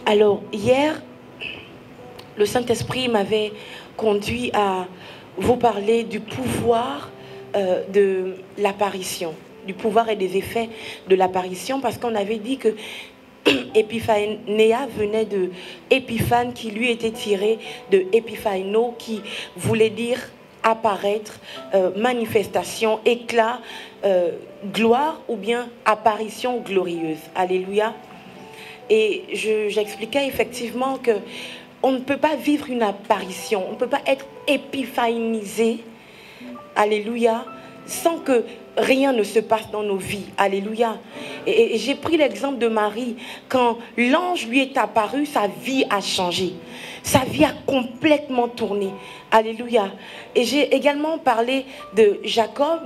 Alors, hier, le Saint-Esprit m'avait conduit à vous parler du pouvoir de l'apparition, du pouvoir et des effets de l'apparition, parce qu'on avait dit que Epiphanéa venait de Épiphane, qui lui était tiré de Epiphaino, qui voulait dire apparaître, manifestation, éclat, gloire, ou bien apparition glorieuse. Alléluia. Et j'expliquais effectivement que on ne peut pas vivre une apparition, on ne peut pas être épiphanisé, alléluia, sans que rien ne se passe dans nos vies, alléluia. Et j'ai pris l'exemple de Marie, quand l'ange lui est apparu, sa vie a changé, sa vie a complètement tourné, alléluia. Et j'ai également parlé de Jacob,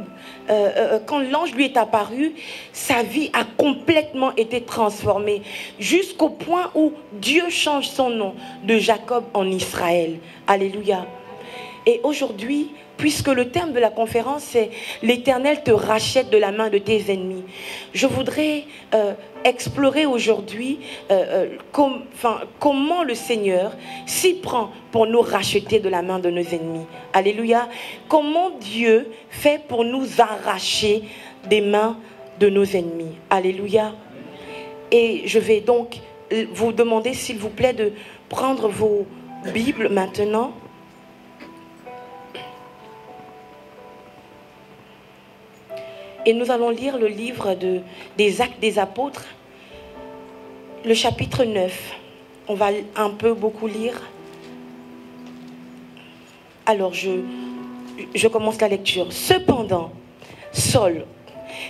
quand l'ange lui est apparu, sa vie a complètement été transformée, jusqu'au point où Dieu change son nom de Jacob en Israël, alléluia. Et aujourd'hui, puisque le terme de la conférence c'est « L'Éternel te rachète de la main de tes ennemis », je voudrais explorer aujourd'hui comment le Seigneur s'y prend pour nous racheter de la main de nos ennemis. Alléluia. Comment Dieu fait pour nous arracher des mains de nos ennemis. Alléluia. Et je vais donc vous demander, s'il vous plaît, de prendre vos Bibles maintenant. Et nous allons lire le livre des Actes des Apôtres, le chapitre 9. On va beaucoup lire. Alors, je commence la lecture. Cependant, Saul,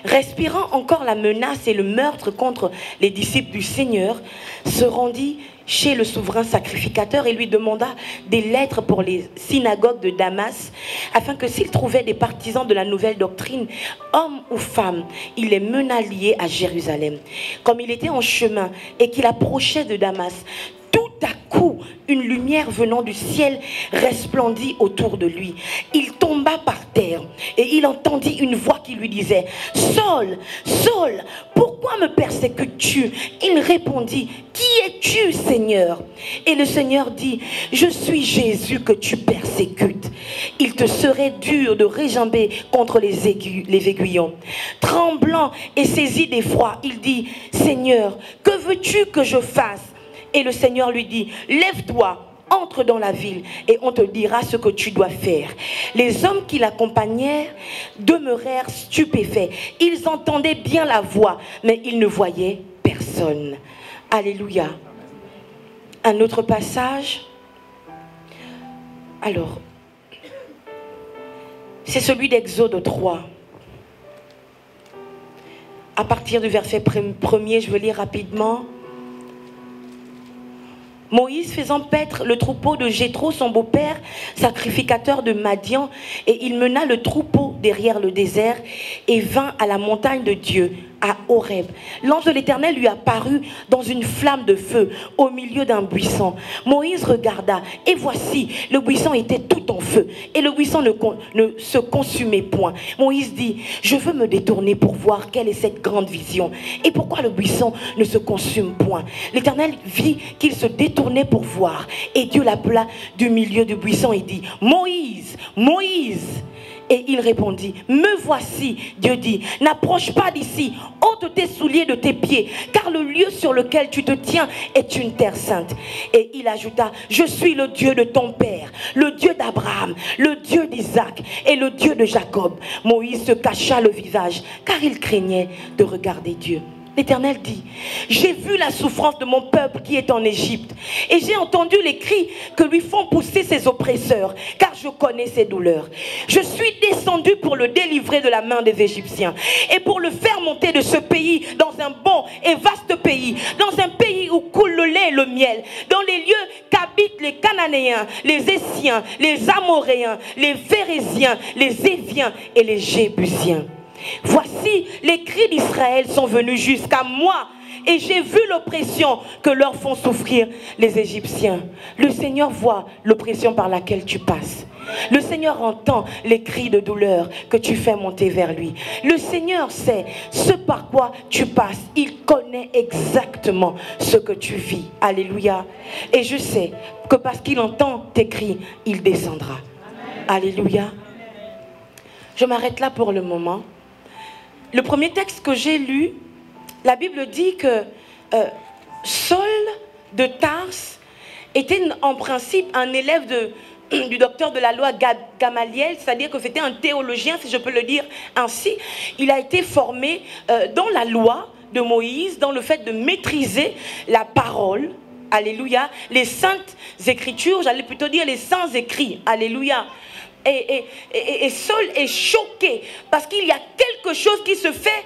respirant encore la menace et le meurtre contre les disciples du Seigneur, se rendit chez le souverain sacrificateur et lui demanda des lettres pour les synagogues de Damas, afin que s'il trouvait des partisans de la nouvelle doctrine, hommes ou femmes, il les mena liés à Jérusalem. Comme il était en chemin et qu'il approchait de Damas, tout à coup, une lumière venant du ciel resplendit autour de lui. Il tomba par terre et il entendit une voix qui lui disait « Saul, Saul, pourquoi me persécutes-tu » Il répondit « Qui es-tu, Seigneur ?» Et le Seigneur dit « Je suis Jésus que tu persécutes. Il te serait dur de réjamber contre les aiguillons. » Tremblant et saisi d'effroi, il dit « Seigneur, que veux-tu que je fasse ?» Et le Seigneur lui dit, lève-toi, entre dans la ville et on te dira ce que tu dois faire. Les hommes qui l'accompagnèrent demeurèrent stupéfaits. Ils entendaient bien la voix, mais ils ne voyaient personne. Alléluia. Un autre passage. Alors, c'est celui d'Exode 3. À partir du verset 1er, je vais lire rapidement. Moïse faisant paître le troupeau de Jéthro, son beau-père, sacrificateur de Madian, et il mena le troupeau derrière le désert et vint à la montagne de Dieu, à Horeb. L'ange de l'Éternel lui apparut dans une flamme de feu au milieu d'un buisson. Moïse regarda et voici, le buisson était tout en feu et le buisson ne se consumait point. Moïse dit, je veux me détourner pour voir quelle est cette grande vision et pourquoi le buisson ne se consume point. L'Éternel vit qu'il se détournait pour voir et Dieu l'appela du milieu du buisson et dit, Moïse, Moïse. Et il répondit, me voici. Dieu dit, n'approche pas d'ici, ôte tes souliers de tes pieds, car le lieu sur lequel tu te tiens est une terre sainte. Et il ajouta, je suis le Dieu de ton père, le Dieu d'Abraham, le Dieu d'Isaac et le Dieu de Jacob. Moïse se cacha le visage, car il craignait de regarder Dieu. L'Éternel dit, j'ai vu la souffrance de mon peuple qui est en Égypte et j'ai entendu les cris que lui font pousser ses oppresseurs, car je connais ses douleurs. Je suis descendu pour le délivrer de la main des Égyptiens et pour le faire monter de ce pays dans un bon et vaste pays, dans un pays où coule le lait et le miel, dans les lieux qu'habitent les Cananéens, les Essiens, les Amoréens, les Phérésiens, les Éviens et les Jébusiens. Voici, les cris d'Israël sont venus jusqu'à moi, et j'ai vu l'oppression que leur font souffrir les Égyptiens. Le Seigneur voit l'oppression par laquelle tu passes. Le Seigneur entend les cris de douleur que tu fais monter vers lui. Le Seigneur sait ce par quoi tu passes. Il connaît exactement ce que tu vis. Alléluia. Et je sais que parce qu'il entend tes cris, il descendra. Alléluia. Je m'arrête là pour le moment. Le premier texte que j'ai lu, la Bible dit que Saul de Tarse était en principe un élève du docteur de la loi Gamaliel, c'est-à-dire que c'était un théologien, si je peux le dire ainsi. Il a été formé dans la loi de Moïse, dans le fait de maîtriser la parole. Alléluia. Les saintes écritures, j'allais plutôt dire les saints écrits. Alléluia. Et Saul est choqué parce qu'il y a quelque chose qui se fait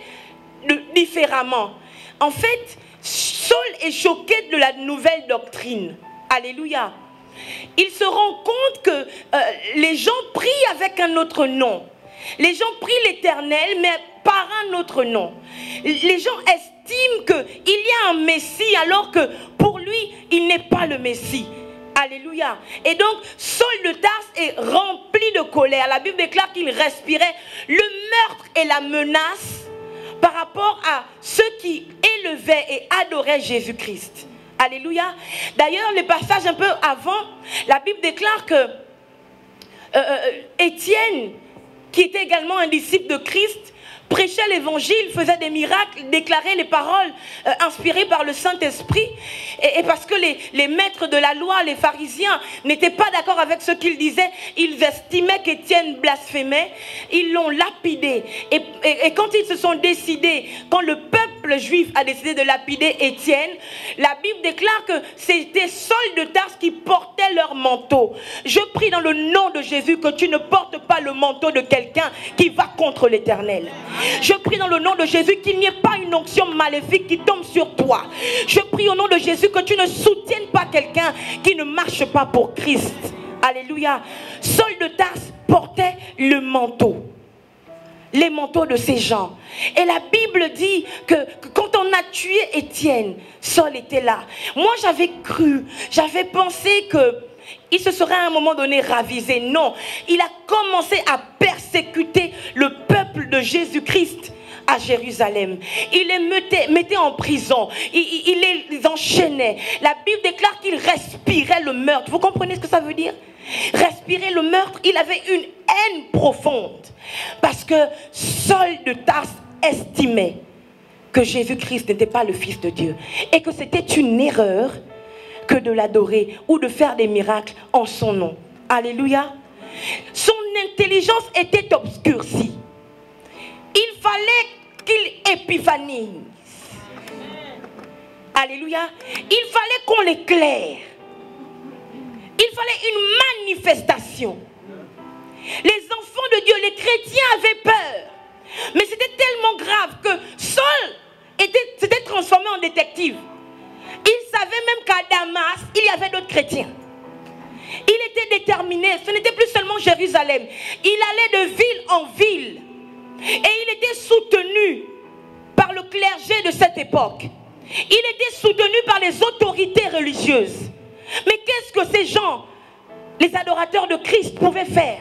différemment. En fait, Saul est choqué de la nouvelle doctrine. Alléluia. Il se rend compte que les gens prient avec un autre nom. Les gens prient l'Éternel, mais par un autre nom. Les gens estiment qu'il y a un Messie, alors que pour lui, il n'est pas le Messie. Alléluia. Et donc, Saul de Tarse est rempli de colère. La Bible déclare qu'il respirait le meurtre et la menace par rapport à ceux qui élevaient et adoraient Jésus-Christ. Alléluia. D'ailleurs, le passage un peu avant, la Bible déclare que Étienne, qui était également un disciple de Christ, prêchait l'évangile, faisait des miracles, déclarait les paroles inspirées par le Saint-Esprit. Et parce que les maîtres de la loi, les pharisiens, n'étaient pas d'accord avec ce qu'il disait, ils estimaient qu'Étienne blasphémait, ils l'ont lapidé. Et quand ils se sont décidés, quand le peuple juif a décidé de lapider Étienne, la Bible déclare que c'était Saul de Tarse qui portait leur manteau. Je prie dans le nom de Jésus que tu ne portes pas le manteau de quelqu'un qui va contre l'Éternel. Je prie dans le nom de Jésus qu'il n'y ait pas une onction maléfique qui tombe sur toi. Je prie au nom de Jésus que tu ne soutiennes pas quelqu'un qui ne marche pas pour Christ. Alléluia. Saul de Tarse portait le manteau. Les manteaux de ces gens. Et la Bible dit que quand on a tué Étienne, Saul était là. Moi j'avais cru, j'avais pensé que il se serait à un moment donné ravisé. Non, il a commencé à persécuter le peuple de Jésus-Christ à Jérusalem. Il les mettait en prison. Il les enchaînait. La Bible déclare qu'il respirait le meurtre. Vous comprenez ce que ça veut dire? Respirer le meurtre. Il avait une haine profonde. Parce que Saul de Tarse estimait que Jésus-Christ n'était pas le Fils de Dieu. Et que c'était une erreur que de l'adorer ou de faire des miracles en son nom. Alléluia. Son intelligence était obscurcie. Il fallait qu'il épiphanise. Alléluia. Il fallait qu'on l'éclaire. Il fallait une manifestation. Les enfants de Dieu, les chrétiens avaient peur. Mais c'était tellement grave que Saul s'était transformé en détective. Il savait même qu'à Damas, il y avait d'autres chrétiens. Il était déterminé. Ce n'était plus seulement Jérusalem. Il allait de ville en ville. Et il était soutenu par le clergé de cette époque. Il était soutenu par les autorités religieuses. Mais qu'est-ce que ces gens, les adorateurs de Christ, pouvaient faire?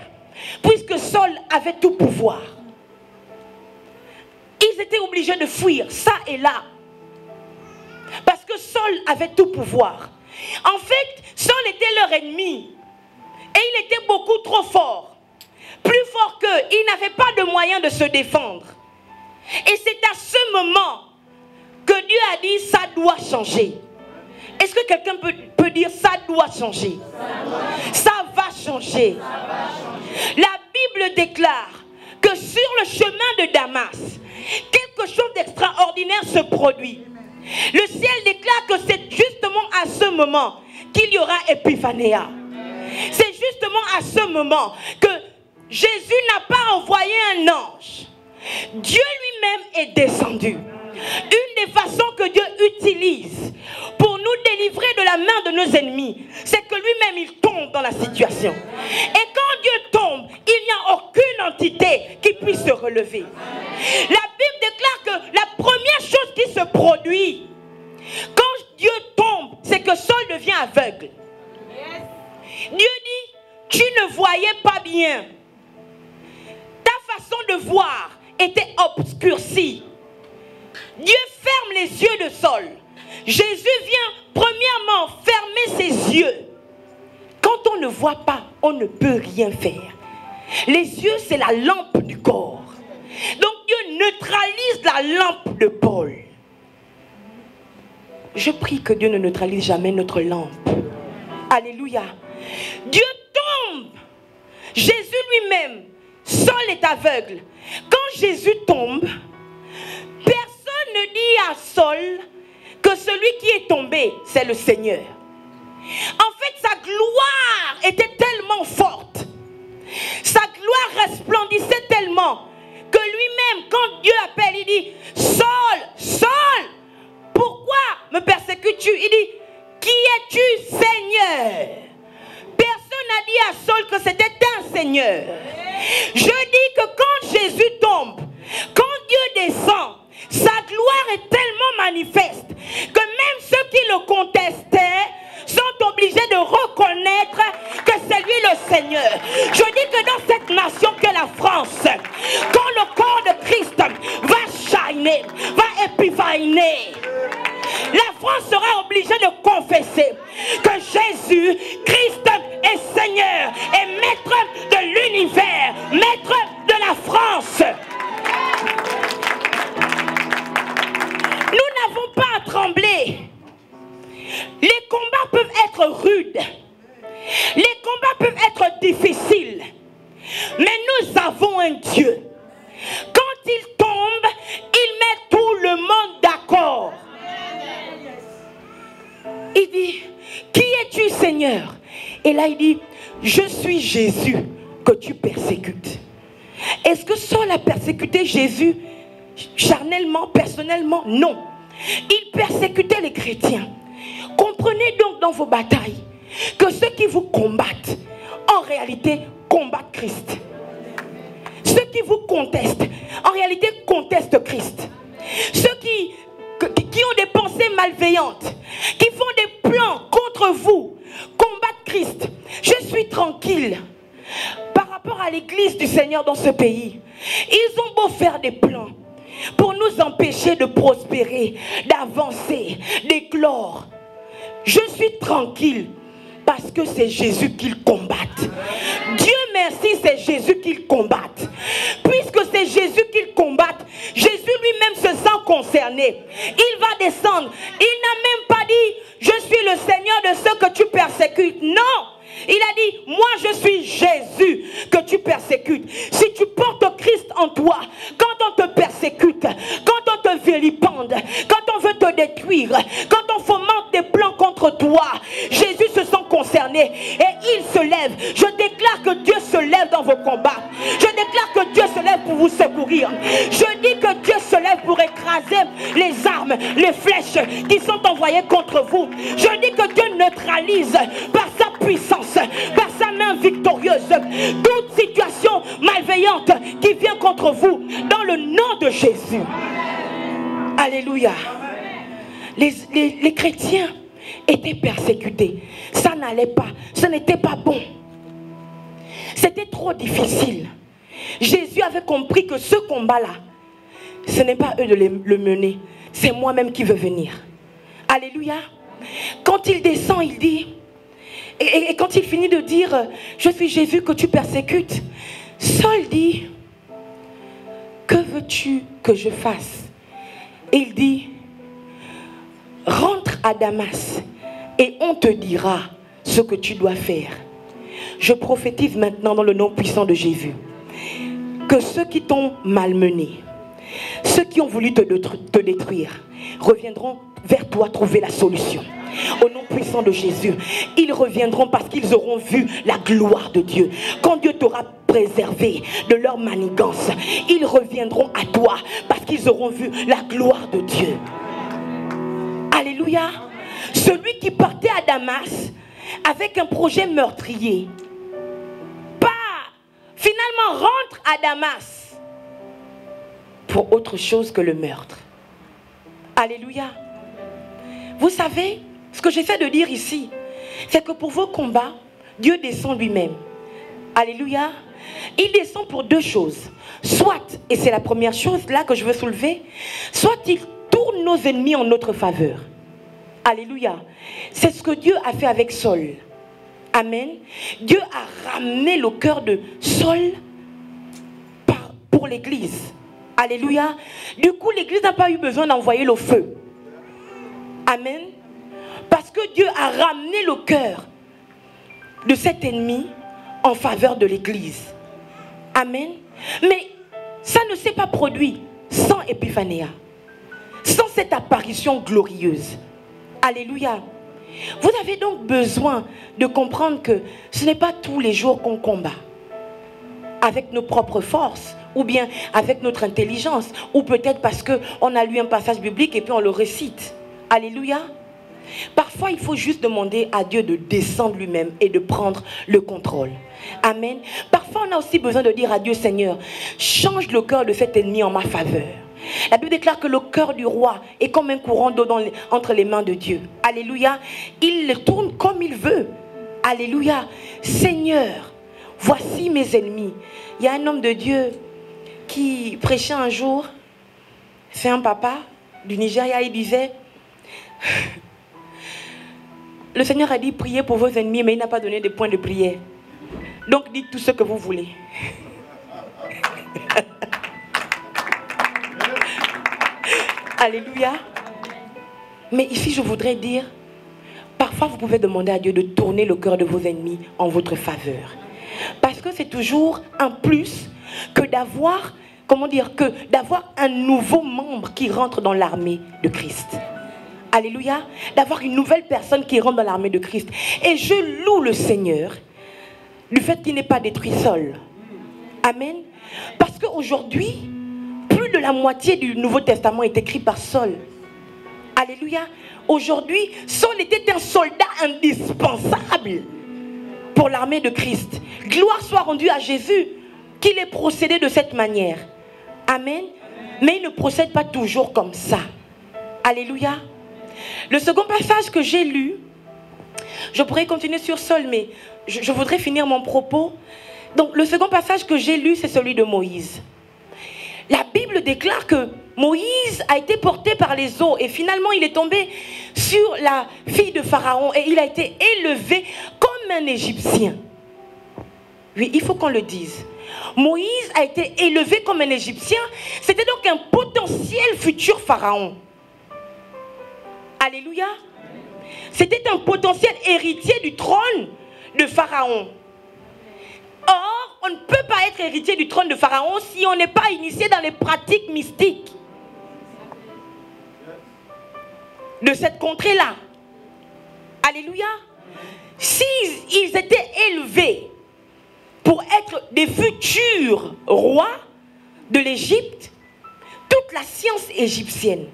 Puisque Saul avait tout pouvoir. Ils étaient obligés de fuir, ça et là. Parce que Saul avait tout pouvoir. En fait, Saul était leur ennemi. Et il était beaucoup trop fort. Plus fort qu'eux. Il n'avait pas de moyen de se défendre. Et c'est à ce moment que Dieu a dit, ça doit changer. Est-ce que quelqu'un peut dire, ça doit changer? Ça va changer. La Bible déclare que sur le chemin de Damas, quelque chose d'extraordinaire se produit. Le ciel déclare que c'est justement à ce moment qu'il y aura Épiphanéa. C'est justement à ce moment que Jésus n'a pas envoyé un ange. Dieu lui-même est descendu. Une des façons que Dieu utilise pour nous délivrer de la main de nos ennemis, c'est que lui-même il tombe dans la situation. Et quand Dieu tombe, il n'y a aucune entité qui puisse se relever. La Bible déclare que la première chose qui se produit, que Saul devient aveugle. Dieu dit, tu ne voyais pas bien. Ta façon de voir était obscurcie. Dieu ferme les yeux de Saul. Jésus vient premièrement fermer ses yeux. Quand on ne voit pas, on ne peut rien faire. Les yeux, c'est la lampe du corps. Donc Dieu neutralise la lampe de Paul. Je prie que Dieu ne neutralise jamais notre lampe. Alléluia. Dieu tombe. Jésus lui-même, Saul est aveugle. Quand Jésus tombe, personne ne dit à Saul que celui qui est tombé, c'est le Seigneur. En fait, sa gloire était tellement forte. Sa gloire resplendissait tellement que lui-même, quand Dieu appelle, il dit, Saul, Saul, pourquoi me persécutes-tu? Il dit, qui es-tu, Seigneur? Personne n'a dit à Saul que c'était un Seigneur. Je dis que quand Jésus tombe, quand Dieu descend, sa gloire est tellement manifeste que même ceux qui le contestaient sont obligés de reconnaître que c'est lui le Seigneur. Je dis que dans cette nation qu'est la France, quand le corps de Christ va shiner, va épiviner, la France sera obligée de confesser que Jésus Christ est Seigneur et maître de l'univers, maître de la France. Nous n'avons pas à trembler. Les combats peuvent être rudes. Les combats peuvent être difficiles. Mais nous avons un Dieu. Quand il tombe, il met tout le monde d'accord. Il dit, qui es-tu, Seigneur? Et là il dit, je suis Jésus que tu persécutes. Est-ce que Saul a persécuté Jésus charnellement, personnellement? Non. Il persécutait les chrétiens. Comprenez donc dans vos batailles que ceux qui vous combattent, en réalité, combattent Christ. Ceux qui vous contestent, en réalité, contestent Christ. Ceux qui ont des pensées malveillantes, qui font des plans contre vous, combattent Christ. Je suis tranquille par rapport à l'église du Seigneur dans ce pays. Ils ont beau faire des plans pour nous empêcher de prospérer, d'avancer, d'éclore. Je suis tranquille parce que c'est Jésus qu'ils combattent. Dieu merci, c'est Jésus qu'ils combattent. Puisque c'est Jésus qu'ils combattent, Jésus lui-même se sent concerné. Il va descendre. Il n'a même pas dit, je suis le Seigneur de ceux que tu persécutes. Non. Il a dit, moi je suis Jésus que tu persécutes. Si tu portes Christ en toi, quand on te persécute, quand on te vilipende, quand on veut te détruire, quand on fomente des plans contre toi, Jésus se sent concerné et il se lève. Je déclare que Dieu se lève dans vos combats. Je déclare que Dieu se lève pour vous secourir. Je dis que Dieu se lève pour écraser les armes, les flèches qui sont envoyées contre vous. Je dis que Dieu neutralise par sa puissance, par sa main victorieuse, toute situation malveillante qui vient contre vous, dans le nom de Jésus. Alléluia. Les chrétiens étaient persécutés. Ça n'allait pas. Ce n'était pas bon. C'était trop difficile. Jésus avait compris que ce combat-là, ce n'est pas eux de le mener. C'est moi-même qui veux venir. Alléluia. Quand il descend, il dit... Et quand il finit de dire, je suis Jésus que tu persécutes, Saul dit, que veux-tu que je fasse? Et il dit, rentre à Damas et on te dira ce que tu dois faire. Je prophétise maintenant dans le nom puissant de Jésus que ceux qui t'ont malmené, ceux qui ont voulu te détruire, reviendront vers toi trouver la solution. Au nom puissant de Jésus, ils reviendront parce qu'ils auront vu la gloire de Dieu. Quand Dieu t'aura préservé de leur manigance, ils reviendront à toi parce qu'ils auront vu la gloire de Dieu. Alléluia. Celui qui partait à Damas avec un projet meurtrier, finalement rentre à Damas pour autre chose que le meurtre. Alléluia. Vous savez, Ce que j'essaie de dire ici, c'est que pour vos combats, Dieu descend lui-même. Alléluia. Il descend pour deux choses. Soit, et c'est la première chose là que je veux soulever, soit il tourne nos ennemis en notre faveur. Alléluia. C'est ce que Dieu a fait avec Saul. Amen. Dieu a ramené le cœur de Saul pour l'église. Alléluia. Du coup, l'église n'a pas eu besoin d'envoyer le feu. Amen. Parce que Dieu a ramené le cœur de cet ennemi en faveur de l'église. Amen. Mais ça ne s'est pas produit sans Épiphanéa, sans cette apparition glorieuse. Alléluia. Vous avez donc besoin de comprendre que ce n'est pas tous les jours qu'on combat avec nos propres forces ou bien avec notre intelligence, ou peut-être parce qu'on a lu un passage biblique et puis on le récite. Alléluia. Parfois, il faut juste demander à Dieu de descendre lui-même et de prendre le contrôle. Amen. Parfois, on a aussi besoin de dire à Dieu, Seigneur, change le cœur de cet ennemi en ma faveur. La Bible déclare que le cœur du roi est comme un courant d'eau entre les mains de Dieu. Alléluia. Il le tourne comme il veut. Alléluia. Seigneur, voici mes ennemis. Il y a un homme de Dieu qui prêchait un jour. C'est un papa du Nigeria. Il disait... Le Seigneur a dit priez pour vos ennemis, mais il n'a pas donné de points de prière. Donc dites tout ce que vous voulez. Alléluia. Mais ici je voudrais dire, parfois vous pouvez demander à Dieu de tourner le cœur de vos ennemis en votre faveur. Parce que c'est toujours un plus que d'avoir, comment dire, que d'avoir un nouveau membre qui rentre dans l'armée de Christ. Alléluia. D'avoir une nouvelle personne qui rentre dans l'armée de Christ. Et je loue le Seigneur du fait qu'il n'est pas détruit seul. Amen. Parce qu'aujourd'hui, plus de la moitié du Nouveau Testament est écrit par Saul. Alléluia. Aujourd'hui, Saul était un soldat indispensable pour l'armée de Christ. Gloire soit rendue à Jésus qu'il ait procédé de cette manière. Amen. Mais il ne procède pas toujours comme ça. Alléluia. Le second passage que j'ai lu, je pourrais continuer sur Saul, mais je voudrais finir mon propos. Donc le second passage que j'ai lu, c'est celui de Moïse. La Bible déclare que Moïse a été porté par les eaux et finalement il est tombé sur la fille de Pharaon et il a été élevé comme un Égyptien. Oui, il faut qu'on le dise. Moïse a été élevé comme un Égyptien. C'était donc un potentiel futur Pharaon. Alléluia. C'était un potentiel héritier du trône de Pharaon. Or, on ne peut pas être héritier du trône de Pharaon si on n'est pas initié dans les pratiques mystiques de cette contrée-là. Alléluia. S'ils étaient élevés pour être des futurs rois de l'Égypte, toute la science égyptienne,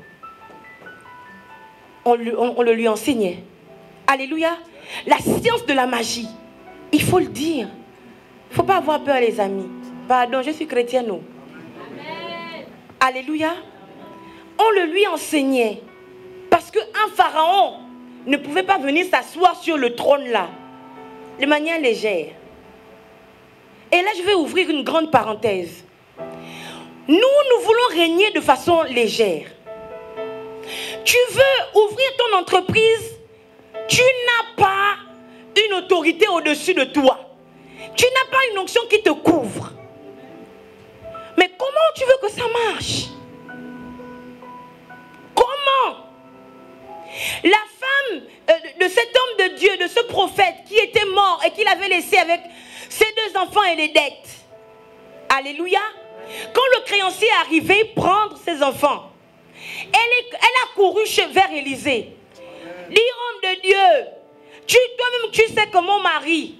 on le lui enseignait. Alléluia. La science de la magie. Il faut le dire. Il ne faut pas avoir peur, les amis. Pardon, je suis chrétienne. Non. Alléluia. On le lui enseignait. Parce qu'un pharaon ne pouvait pas venir s'asseoir sur le trône là, de manière légère. Et là, je vais ouvrir une grande parenthèse. Nous voulons régner de façon légère. Tu veux ouvrir ton entreprise, tu n'as pas une autorité au-dessus de toi. Tu n'as pas une onction qui te couvre. Mais comment tu veux que ça marche? Comment? La femme de cet homme de Dieu, de ce prophète qui était mort et qu'il avait laissé avec ses deux enfants et les dettes. Alléluia. Quand le créancier est arrivé prendre ses enfants, elle a couru vers Élisée. Dit, homme de Dieu, toi-même tu sais que mon mari,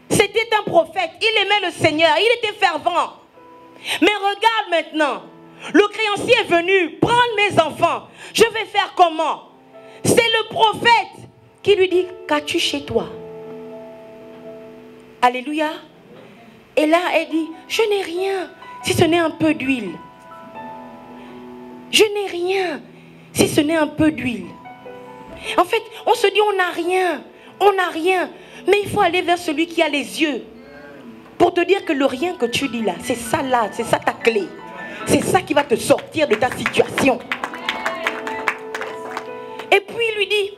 c'était un prophète, il aimait le Seigneur, il était fervent. Mais regarde maintenant, le créancier est venu prendre mes enfants. Je vais faire comment? C'est le prophète qui lui dit, qu'as-tu chez toi? Alléluia. Et là, elle dit, je n'ai rien, si ce n'est un peu d'huile. Je n'ai rien, si ce n'est un peu d'huile. En fait, on se dit on n'a rien. On n'a rien. Mais il faut aller vers celui qui a les yeux. Pour te dire que le rien que tu dis là, c'est ça ta clé. C'est ça qui va te sortir de ta situation. Et puis il lui dit,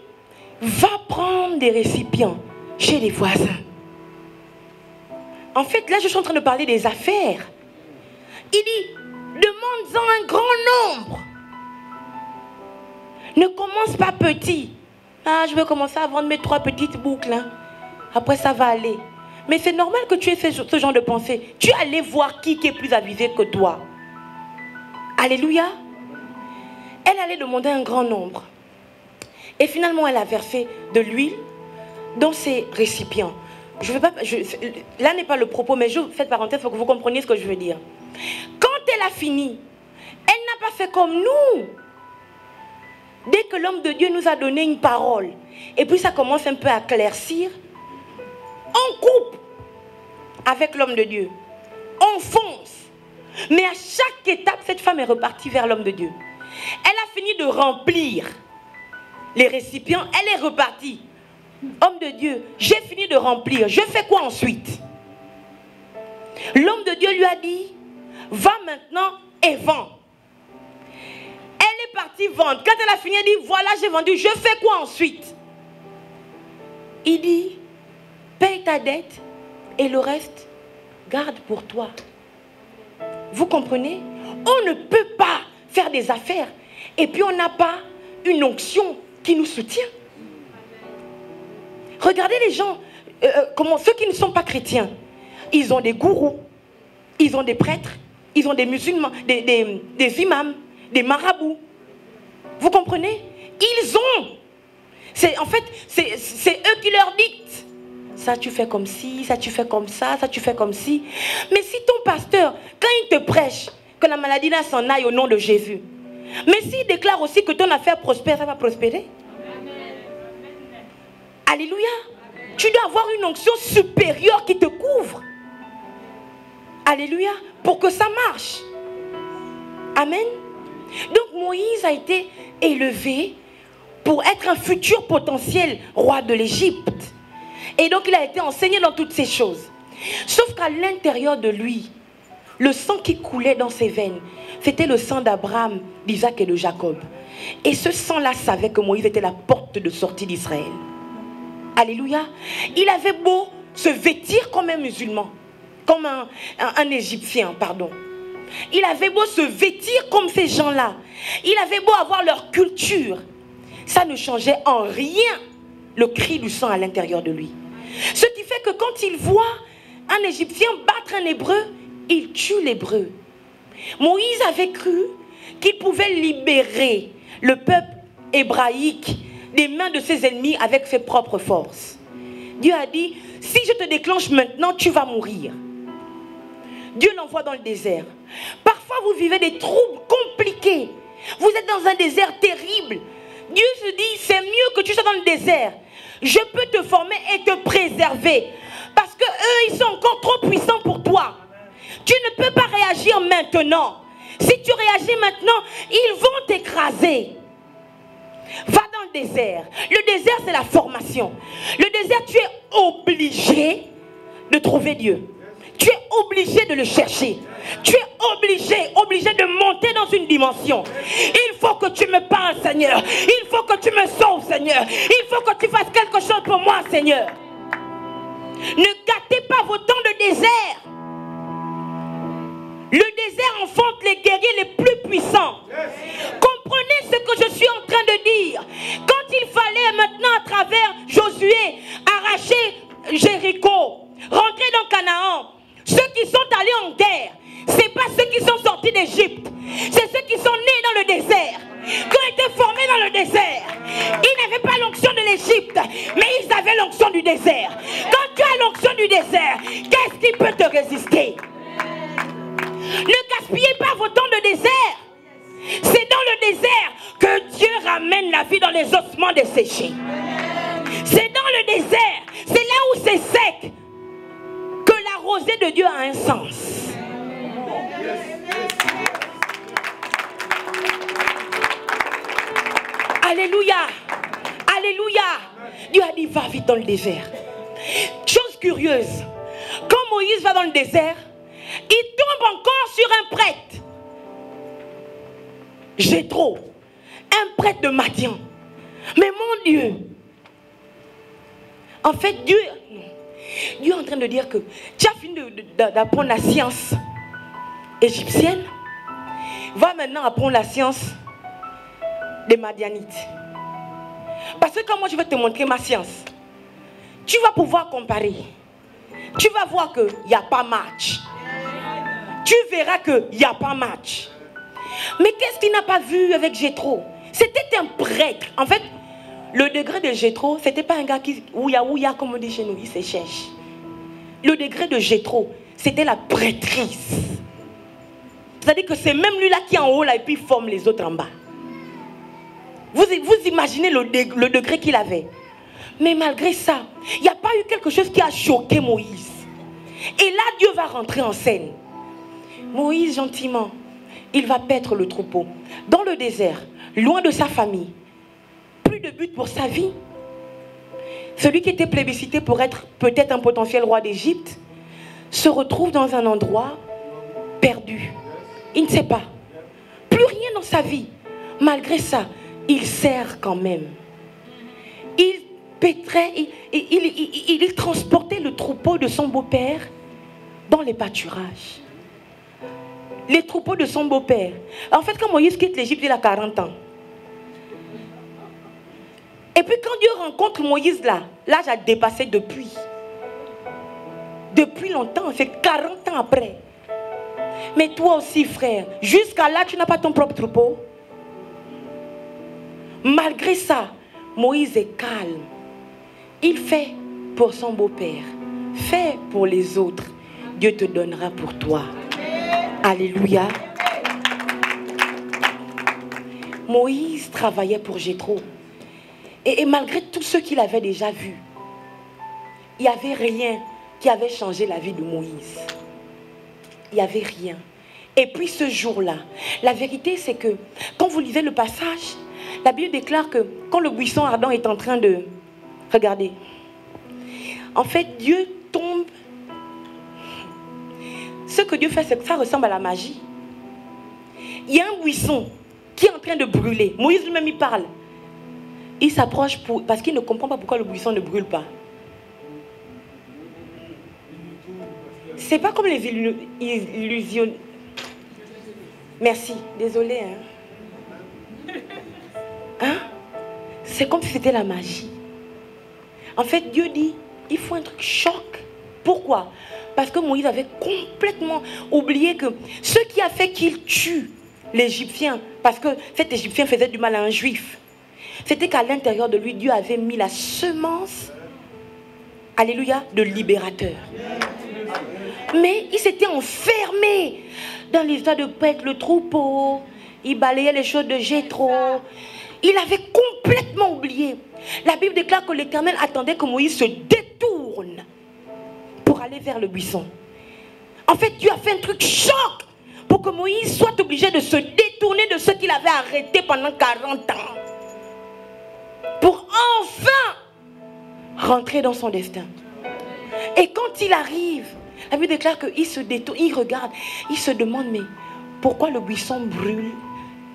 va prendre des récipients chez les voisins. En fait, là, je suis en train de parler des affaires. Il dit, demande-en un grand nombre. Ne commence pas petit. Ah, je vais commencer à vendre mes 3 petites boucles. Hein. Après, ça va aller. Mais c'est normal que tu aies fait ce genre de pensée. Tu es allé voir qui est plus avisé que toi. Alléluia. Elle allait demander un grand nombre. Et finalement, elle a versé de l'huile dans ses récipients. Là n'est pas le propos, mais je fais parenthèse pour que vous compreniez ce que je veux dire. Quand elle a fini, elle n'a pas fait comme nous. Dès que l'homme de Dieu nous a donné une parole, et puis ça commence un peu à éclaircir, on coupe avec l'homme de Dieu. On fonce. Mais à chaque étape, cette femme est repartie vers l'homme de Dieu. Elle a fini de remplir les récipients. Elle est repartie. Homme de Dieu, j'ai fini de remplir. Je fais quoi ensuite? L'homme de Dieu lui a dit, va maintenant et vends. Elle est partie vendre. Quand elle a fini, elle dit, voilà, j'ai vendu. Je fais quoi ensuite? Il dit, paye ta dette et le reste, garde pour toi. Vous comprenez? On ne peut pas faire des affaires et puis on n'a pas une onction qui nous soutient. Regardez les gens, ceux qui ne sont pas chrétiens, ils ont des gourous, ils ont des prêtres, ils ont des musulmans, des imams, des marabouts. Vous comprenez? Ils ont. En fait, c'est eux qui leur dictent. Ça tu fais comme ci, ça tu fais comme ça tu fais comme ci. Mais si ton pasteur, quand il te prêche que la maladie là s'en aille au nom de Jésus, mais s'il déclare aussi que ton affaire prospère, ça va prospérer. Alléluia. Tu dois avoir une onction supérieure qui te couvre. Alléluia. Pour que ça marche. Amen. Donc Moïse a été élevé pour être un futur potentiel roi de l'Égypte. Et donc il a été enseigné dans toutes ces choses. Sauf qu'à l'intérieur de lui, le sang qui coulait dans ses veines, c'était le sang d'Abraham, d'Isaac et de Jacob. Et ce sang-là savait que Moïse était la porte de sortie d'Israël. Alléluia. Il avait beau se vêtir comme un musulman, comme un Égyptien, pardon. Il avait beau se vêtir comme ces gens-là. Il avait beau avoir leur culture. Ça ne changeait en rien le cri du sang à l'intérieur de lui. Ce qui fait que quand il voit un Égyptien battre un Hébreu, il tue l'Hébreu. Moïse avait cru qu'il pouvait libérer le peuple hébraïque des mains de ses ennemis avec ses propres forces. Dieu a dit, si je te déclenche maintenant, tu vas mourir. Dieu l'envoie dans le désert. Parfois, vous vivez des troubles compliqués. Vous êtes dans un désert terrible. Dieu se dit, c'est mieux que tu sois dans le désert. Je peux te former et te préserver. Parce que eux, ils sont encore trop puissants pour toi. Tu ne peux pas réagir maintenant. Si tu réagis maintenant, ils vont t'écraser. Va dans le désert. Le désert, c'est la formation. Le désert, tu es obligé de trouver Dieu. Tu es obligé de le chercher. Tu es obligé de monter dans une dimension. Il faut que tu me parles, Seigneur. Il faut que tu me sauves, Seigneur. Il faut que tu fasses quelque chose pour moi, Seigneur. Ne gâtez pas vos temps de désert. Le désert enfante les guerriers les plus puissants. Comprenez ce que je suis en train de dire. Quand il fallait maintenant à travers Josué arracher Jéricho, rentrer dans Canaan, ceux qui sont allés en guerre, ce n'est pas ceux qui sont sortis d'Égypte, c'est ceux qui sont nés dans le désert, qui ont été formés dans le désert. Ils n'avaient pas l'onction de l'Égypte, mais ils avaient l'onction du désert. Quand tu as l'onction du désert, qu'est-ce qui peut te résister? Ne gaspillez pas vos temps de désert. C'est dans le désert que Dieu ramène la vie dans les ossements desséchés. C'est dans le désert, c'est là où c'est sec, que la rosée de Dieu a un sens. Alléluia. va vite dans le désert. Chose curieuse, quand Moïse va dans le désert, il tombe encore sur un prêtre. Jéthro, un prêtre de Madian. Mais mon Dieu, en fait, Dieu est en train de dire que tu as fini d'apprendre la science égyptienne, va maintenant apprendre la science des Madianites. Parce que quand moi je vais te montrer ma science, tu vas pouvoir comparer. Tu vas voir qu'il n'y a pas match. Tu verras qu'il n'y a pas match. Mais qu'est-ce qu'il n'a pas vu avec Jéthro? C'était un prêtre. En fait, le degré de Jéthro, ce n'était pas un gars qui, ouya, comme on dit chez nous, il se cherche. Le degré de Jéthro, c'était la prêtrise. C'est-à-dire que c'est même lui là qui est en haut là et puis il forme les autres en bas. Vous imaginez le degré qu'il avait. Mais malgré ça, il n'y a pas eu quelque chose qui a choqué Moïse. Et là, Dieu va rentrer en scène. Moïse, gentiment, il va paître le troupeau. Dans le désert, loin de sa famille. Plus de but pour sa vie. Celui qui était plébiscité pour être peut-être un potentiel roi d'Égypte se retrouve dans un endroit perdu. Il ne sait pas. Plus rien dans sa vie. Malgré ça, il sert quand même. Il pétrait, il transportait le troupeau de son beau-père dans les pâturages. Les troupeaux de son beau-père. En fait, quand Moïse quitte l'Égypte, il a 40 ans. Et puis quand Dieu rencontre Moïse là, l'âge a dépassé depuis. Depuis longtemps, c'est 40 ans après. Mais toi aussi, frère, jusqu'à là, tu n'as pas ton propre troupeau. Malgré ça, Moïse est calme. Il fait pour son beau-père. Fais pour les autres. Dieu te donnera pour toi. Alléluia. Moïse travaillait pour Jéthro. Et malgré tout ce qu'il avait déjà vu, il n'y avait rien qui avait changé la vie de Moïse. Il n'y avait rien. Et puis ce jour-là, la vérité c'est que quand vous lisez le passage, la Bible déclare que quand le buisson ardent est en train de... Regardez. En fait, Dieu tombe. Ce que Dieu fait, c'est que ça ressemble à la magie. Il y a un buisson qui est en train de brûler. Moïse lui-même, il parle. Il s'approche parce qu'il ne comprend pas pourquoi le buisson ne brûle pas. C'est pas comme les illusions. Merci, désolé. Hein? C'est comme si c'était la magie. En fait, Dieu dit, il faut un truc choc. Pourquoi? Parce que Moïse avait complètement oublié que ce qui a fait qu'il tue l'Égyptien, parce que cet Égyptien faisait du mal à un Juif, c'était qu'à l'intérieur de lui, Dieu avait mis la semence, alléluia, de libérateur. Mais il s'était enfermé dans l'histoire de paître le troupeau. Il balayait les choses de Jéthro. Il avait complètement oublié. La Bible déclare que l'Éternel attendait que Moïse se détourne pour aller vers le buisson. En fait, Dieu a fait un truc choc pour que Moïse soit obligé de se détourner de ce qu'il avait arrêté pendant 40 ans. Pour enfin rentrer dans son destin. Et quand il arrive, la Bible déclare qu'il se détourne, il regarde, il se demande, mais pourquoi le buisson brûle?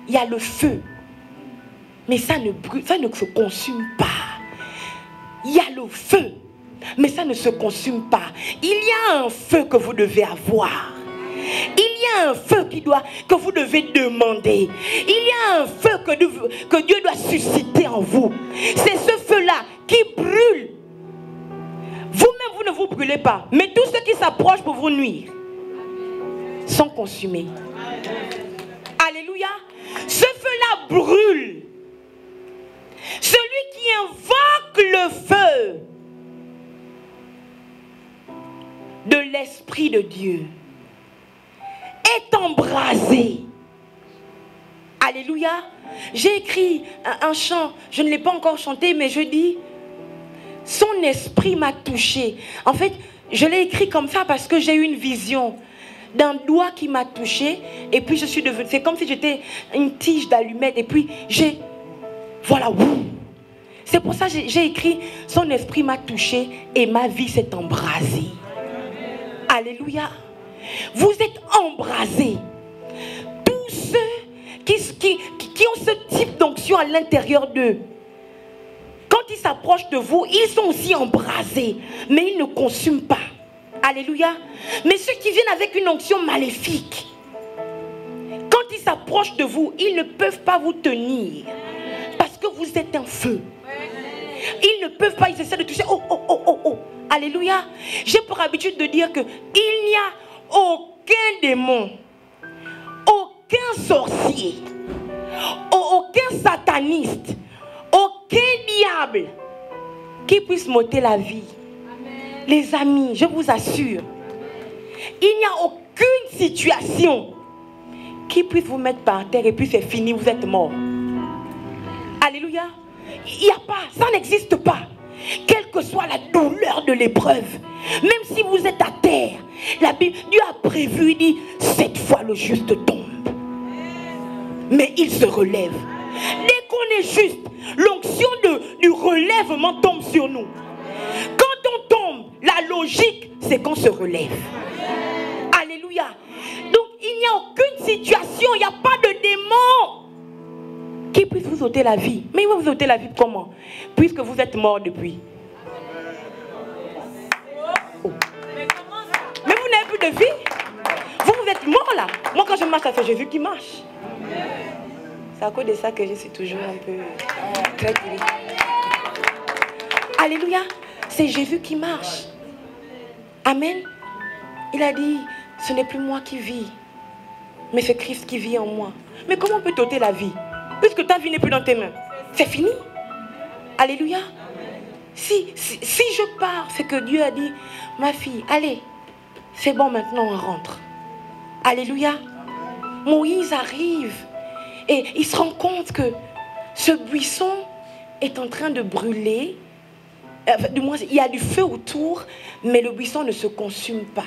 Il y a le feu. Mais ça ne brûle, ça ne se consume pas. Il y a le feu, mais ça ne se consume pas. Il y a un feu que vous devez avoir. Il y a un feu que vous devez demander. Il y a un feu que Dieu doit susciter en vous. C'est ce feu-là qui brûle. Vous-même, vous ne vous brûlez pas. Mais tous ceux qui s'approchent pour vous nuire sont consumés. Alléluia. Ce feu-là brûle. Celui qui invoque le feu de l'Esprit de Dieu est embrasé. Alléluia. J'ai écrit un chant, je ne l'ai pas encore chanté, mais je dis, son esprit m'a touché. En fait, je l'ai écrit comme ça parce que j'ai eu une vision d'un doigt qui m'a touché. Et puis je suis devenue, c'est comme si j'étais une tige d'allumette. Et puis j'ai, voilà, C'est pour ça que j'ai écrit, son esprit m'a touché et ma vie s'est embrasée. Alléluia. Vous êtes embrasés. Tous ceux qui ont ce type d'onction à l'intérieur d'eux, quand ils s'approchent de vous, ils sont aussi embrasés, mais ils ne consument pas. Alléluia. Mais ceux qui viennent avec une onction maléfique, quand ils s'approchent de vous, ils ne peuvent pas vous tenir. Parce que vous êtes un feu. Ils ne peuvent pas, ils essaient de toucher. Oh, oh, oh, oh, oh. Alléluia. J'ai pour habitude de dire que il n'y a aucun démon, aucun sorcier, aucun sataniste, aucun diable qui puisse m'ôter la vie. Amen. Les amis, je vous assure, il n'y a aucune situation qui puisse vous mettre par terre et puis c'est fini, vous êtes mort. Alléluia. Il n'y a pas, ça n'existe pas. Quelle que soit la douleur de l'épreuve, même si vous êtes à terre, la Bible, Dieu a prévu, il dit, cette fois le juste tombe. Mais il se relève. Dès qu'on est juste, l'onction du relèvement tombe sur nous. Quand on tombe, la logique, c'est qu'on se relève. Alléluia. Donc il n'y a aucune situation, il n'y a pas de démon qui puisse vous ôter la vie. Mais il va vous ôter la vie comment? Puisque vous êtes mort depuis. Oh. Mais vous n'avez plus de vie. Vous êtes mort là. Moi quand je marche, c'est Jésus qui marche. C'est à cause de ça que je suis toujours un peu très triste. Alléluia. C'est Jésus qui marche. Amen. Il a dit, ce n'est plus moi qui vis, mais c'est Christ qui vit en moi. Mais comment on peut t'ôter la vie? Puisque ta vie n'est plus dans tes mains. C'est fini. Alléluia. Si je pars, c'est que Dieu a dit, ma fille, allez, c'est bon maintenant, on rentre. Alléluia. Moïse arrive et il se rend compte que ce buisson est en train de brûler. Du moins, il y a du feu autour, mais le buisson ne se consume pas.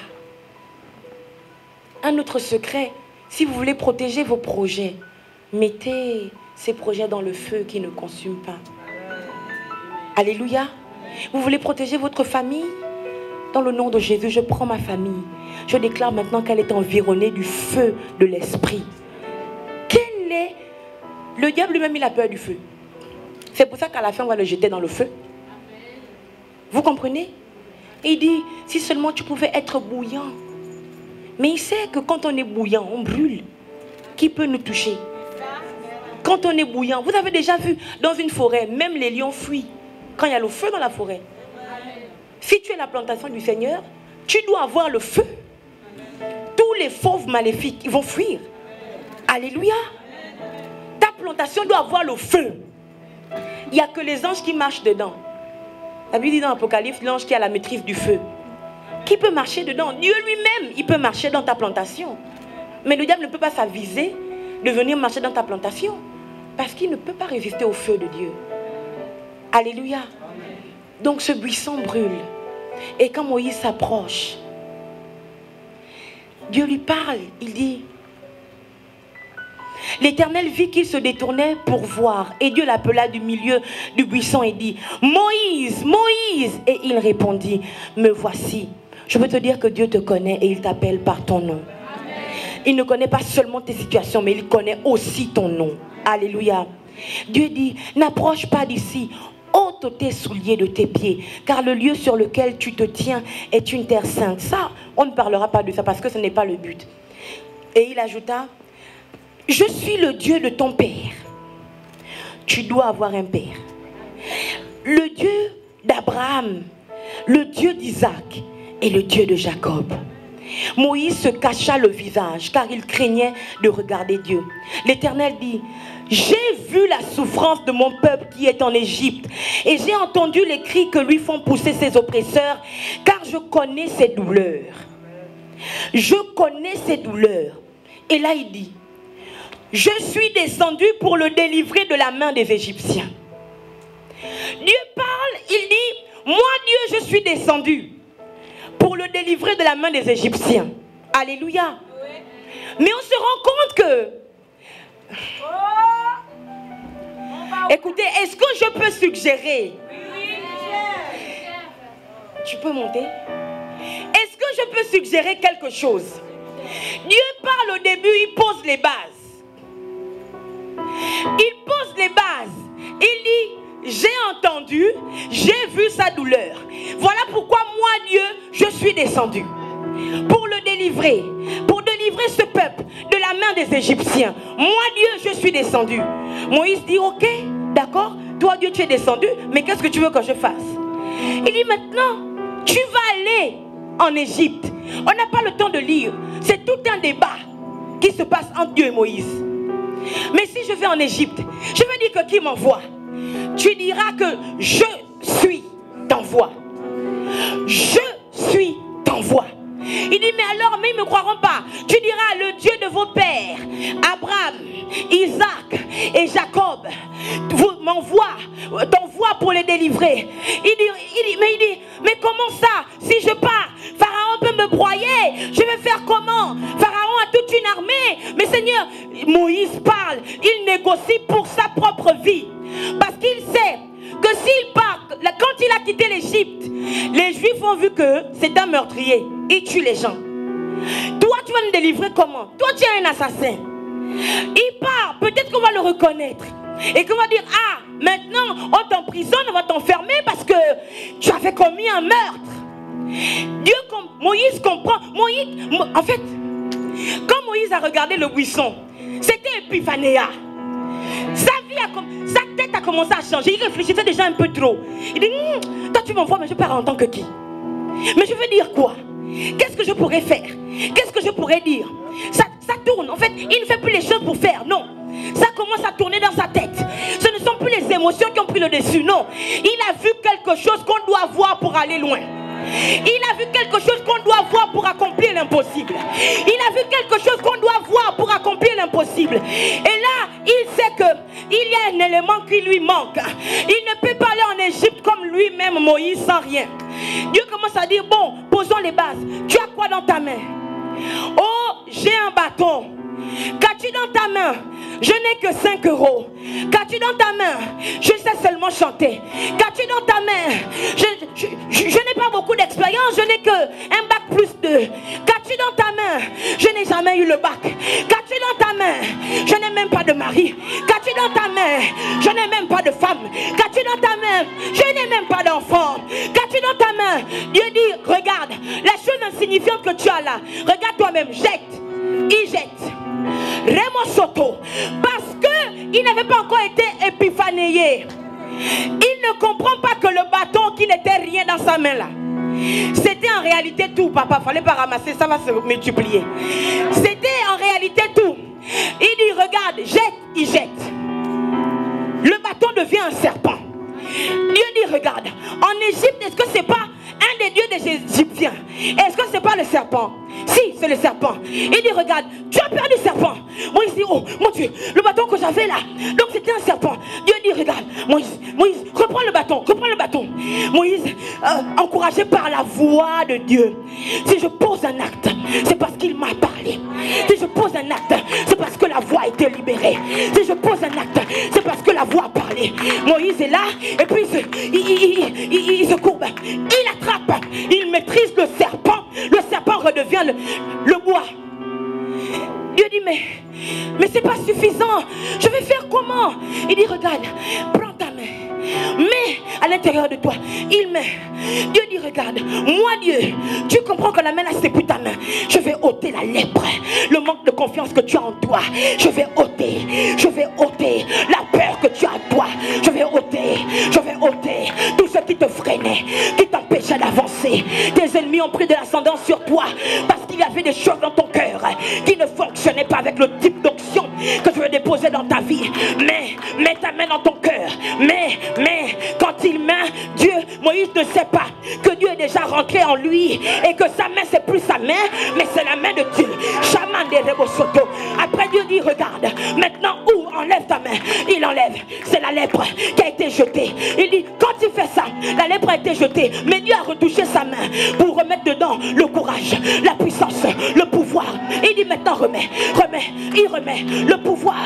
Un autre secret, si vous voulez protéger vos projets, mettez ces projets dans le feu qui ne consume pas. Alléluia. Vous voulez protéger votre famille? Dans le nom de Jésus, je prends ma famille. Je déclare maintenant qu'elle est environnée du feu de l'esprit. Quel est... Le diable lui-même, il a peur du feu. C'est pour ça qu'à la fin, on va le jeter dans le feu. Vous comprenez? Il dit, si seulement tu pouvais être bouillant. Mais il sait que quand on est bouillant, on brûle. Qui peut nous toucher? Quand on est bouillant, vous avez déjà vu dans une forêt, même les lions fuient quand il y a le feu dans la forêt. Si tu es la plantation du Seigneur, tu dois avoir le feu. Tous les fauves maléfiques, ils vont fuir. Alléluia. Ta plantation doit avoir le feu. Il n'y a que les anges qui marchent dedans. La Bible dit dans l'Apocalypse, l'ange qui a la maîtrise du feu. Qui peut marcher dedans? Dieu lui-même, il peut marcher dans ta plantation. Mais le diable ne peut pas s'aviser de venir marcher dans ta plantation. Parce qu'il ne peut pas résister au feu de Dieu. Alléluia. Donc ce buisson brûle. Et quand Moïse s'approche, Dieu lui parle. Il dit, l'Éternel vit qu'il se détournait pour voir. Et Dieu l'appela du milieu du buisson et dit, Moïse, Moïse. Et il répondit, me voici. Je veux te dire que Dieu te connaît et il t'appelle par ton nom. Amen. Il ne connaît pas seulement tes situations, mais il connaît aussi ton nom. Alléluia. Dieu dit, n'approche pas d'ici. Ôte tes souliers de tes pieds, car le lieu sur lequel tu te tiens est une terre sainte. Ça, on ne parlera pas de ça parce que ce n'est pas le but. Et il ajouta, je suis le Dieu de ton père. Tu dois avoir un père. Le Dieu d'Abraham, le Dieu d'Isaac et le Dieu de Jacob. Moïse se cacha le visage car il craignait de regarder Dieu. L'Éternel dit, j'ai vu la souffrance de mon peuple qui est en Égypte et j'ai entendu les cris que lui font pousser ses oppresseurs, car je connais ses douleurs. Je connais ses douleurs. Et là il dit, je suis descendu pour le délivrer de la main des Égyptiens. Dieu parle, il dit, moi Dieu je suis descendu pour le délivrer de la main des Égyptiens. Alléluia. Mais on se rend compte que Écoutez, est-ce que je peux suggérer? Tu peux monter? Est-ce que je peux suggérer quelque chose? Dieu parle au début, il pose les bases. Il pose les bases. Il dit, j'ai entendu, j'ai vu sa douleur. Voilà pourquoi moi, Dieu, je suis descendu. Pour le délivrer, pour délivrer ce peuple de la main des Égyptiens. Moi, Dieu, je suis descendu. Moïse dit, ok, d'accord, toi, Dieu, tu es descendu, mais qu'est-ce que tu veux que je fasse? Il dit, maintenant, tu vas aller en Égypte. On n'a pas le temps de lire. C'est tout un débat qui se passe entre Dieu et Moïse. Mais si je vais en Égypte, je veux dire que qui m'envoie? Tu diras que je suis t'envoie. Je suis t'envoie. Il dit, mais alors, mais ils ne me croiront pas. Tu diras, le Dieu de vos pères, Abraham, Isaac et Jacob, t'envoie pour les délivrer. Il dit, mais comment ça? Si je pars, Pharaon peut me broyer. Je vais faire comment? Pharaon a toute une armée. Mais Seigneur, Moïse parle. Il négocie pour sa propre vie. Parce qu'il sait que s'il part, quand il a quitté l'Égypte, les Juifs ont vu que c'est un meurtrier. Il tue les gens. Toi, tu vas nous délivrer comment? Toi, tu es un assassin. Il part, peut-être qu'on va le reconnaître. Et qu'on va dire, ah, maintenant, on t'emprisonne, on va t'enfermer parce que tu avais commis un meurtre. Moïse comprend. En fait, quand Moïse a regardé le buisson, c'était Épiphanéa. Sa tête a commencé à changer. Il réfléchissait déjà un peu trop. Il dit, toi tu m'envoies, mais je pars en tant que qui? Mais je veux dire quoi? Qu'est-ce que je pourrais faire? Qu'est-ce que je pourrais dire? Ça tourne. En fait, il ne fait plus les choses pour faire. Non. Ça commence à tourner dans sa tête. Ce ne sont plus les émotions qui ont pris le dessus. Non. Il a vu quelque chose qu'on doit voir pour aller loin. Il a vu quelque chose qu'on doit voir pour accomplir l'impossible. Il a vu quelque chose qu'on doit voir pour accomplir l'impossible. Et là, il sait qu'il y a un élément qui lui manque. Il ne peut pas aller en Égypte comme lui-même, Moïse, sans rien. Dieu commence à dire, bon, posons les bases. Tu as quoi dans ta main? Oh, j'ai un bâton. Qu'as-tu dans ta main? Je n'ai que 5 euros. Qu'as-tu dans ta main? Je sais seulement chanter. Qu'as-tu dans ta main? Je n'ai pas beaucoup d'expérience. Je n'ai que un bac plus 2. Qu'as-tu dans ta main? Je n'ai jamais eu le bac. Qu'as-tu dans ta main? Je n'ai même pas de mari. Qu'as-tu dans ta main? Je n'ai même pas de femme. Qu'as-tu dans ta main? Je n'ai même pas d'enfant. Qu'as-tu dans ta main? Dieu dit, regarde, la chose insignifiante que tu as là, regarde toi-même, jette. Il jette. Rémo Soto, parce qu'il n'avait pas encore été épiphanéé. Il ne comprend pas que le bâton qui n'était rien dans sa main là, c'était en réalité tout. Papa, il fallait pas ramasser, ça va se multiplier. C'était en réalité tout. Il dit, regarde, jette, il jette. Le bâton devient un serpent. Dieu dit, regarde, en Égypte, est-ce que c'est pas un des dieux des Égyptiens? Est-ce que c'est pas le serpent? Si, c'est le serpent. Il dit, regarde, tu as peur du serpent. Moïse dit, oh mon Dieu, le bâton que j'avais là, donc c'était un serpent. Dieu dit, regarde, Moïse, reprends le bâton, Moïse, encouragé par la voix de Dieu. Si je pose un acte, c'est parce qu'il m'a parlé. Si je pose un acte, c'est parce que la voix a été libérée. Si je pose un acte, c'est parce que la voix a parlé. Moïse est là, et puis il se courbe, il attrape, il maîtrise le serpent redevient le bois. Dieu dit, mais c'est pas suffisant. Je vais faire comment? Il dit, regarde, prends ta main, mets à l'intérieur de toi. Il met. Dieu dit, regarde, moi Dieu, tu comprends que la main là c'est plus ta main. Je vais ôter la lèpre, le manque de confiance que tu as en toi. Je vais ôter la peur que tu as en toi. Je vais ôter tout ce qui te freinait, qui t'empêchait d'avancer. Tes ennemis ont pris de l'ascendance sur toi parce qu'il y avait des choses dans ton cœur qui ne fonctionnaient pas avec le type d'onction que tu veux déposer dans ta vie. Mais mets ta main dans ton cœur. Mais quand il met Dieu, Moïse ne sait pas que Dieu est déjà rentré en lui et que sa main c'est plus sa main, mais c'est la main de Dieu. Chaman de Rebosoto. Après Dieu dit, regarde, maintenant où enlève ta main? Il enlève, c'est la lèpre qui a été jetée. Il dit, quand il fait ça, la lèpre a été jetée, mais Dieu a retouché sa main pour remettre dedans le courage, la puissance, le pouvoir. Et Il dit maintenant remets. Il remet le pouvoir,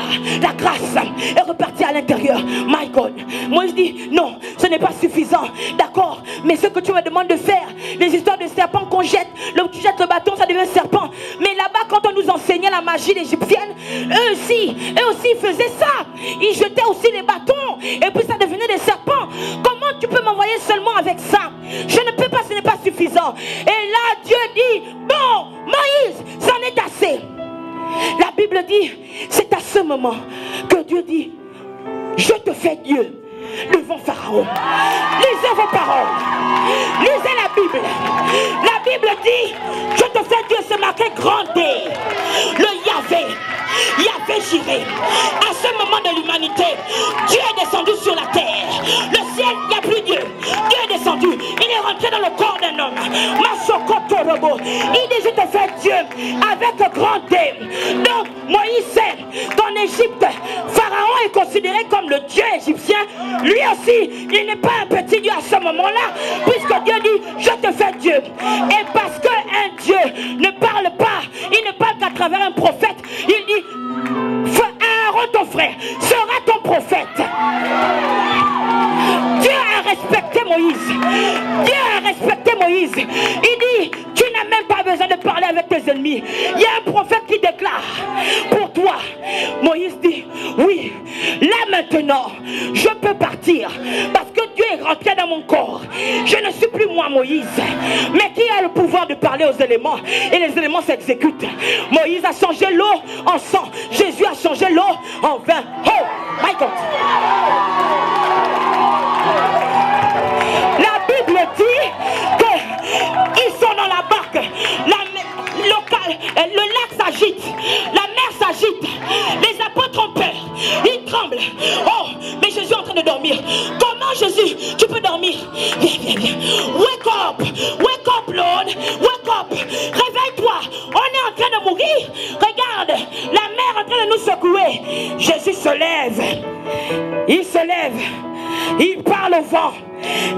la grâce est repartie à l'intérieur. My God. Moïse dit non, ce n'est pas suffisant. D'accord, mais ce que tu me demandes de faire, les histoires de serpents qu'on jette, tu jettes le bâton, ça devient serpent. Mais là-bas, quand on nous enseignait la magie égyptienne, eux aussi faisaient ça. Ils jetaient aussi les bâtons et puis ça devenait des serpents. Comment tu peux m'envoyer seulement avec ça? Je ne peux pas, ce n'est pas suffisant. Et là, Dieu dit, bon, Moïse, c'en est assez. La Bible dit, c'est à ce moment que Dieu dit, je te fais Dieu devant Pharaon. Lisez vos paroles. Lisez la Bible. La Bible dit, je te fais Dieu, c'est marqué grand D. Le Yahvé Jiré. À ce moment de l'humanité, Dieu est descendu sur la terre. Le ciel, il n'y a plus Dieu. Dieu est descendu. Il est rentré dans le corps d'un homme. Masokotorobo. Il dit, je te fais Dieu avec grand D. Donc, Moïse sait qu'en Égypte, Pharaon est considéré comme le Dieu égyptien. Lui aussi, il n'est pas un petit Dieu à ce moment-là, puisque Dieu dit, je te fais Dieu. Et parce qu'un Dieu ne parle pas, il ne parle qu'à travers un prophète, il dit, Aaron ton frère sera ton prophète. Dieu a respecté Moïse. Dieu a respecté Moïse. Il dit, tu n'as même pas besoin de parler avec tes ennemis. Il y a un prophète qui déclare pour toi. Moïse dit, oui, là maintenant, je peux partir parce que Dieu est rentré dans mon corps. Je ne suis plus moi Moïse, mais qui a le pouvoir de parler aux éléments et les éléments s'exécutent. Moïse a changé l'eau en sang. Jésus a changé l'eau en vin. Oh my God. La Bible dit qu'ils sont dans la barque. Le lac s'agite. La mer s'agite. Les apôtres ont peur. Ils tremblent. Oh, mais Jésus est en train de dormir. Comment Jésus, tu peux dormir? Viens. Wake up Lord. Wake up. Réveille-toi. On est en train de mourir. Regarde, la mer est en train de nous secouer. Jésus se lève. Il se lève. Il parle au vent.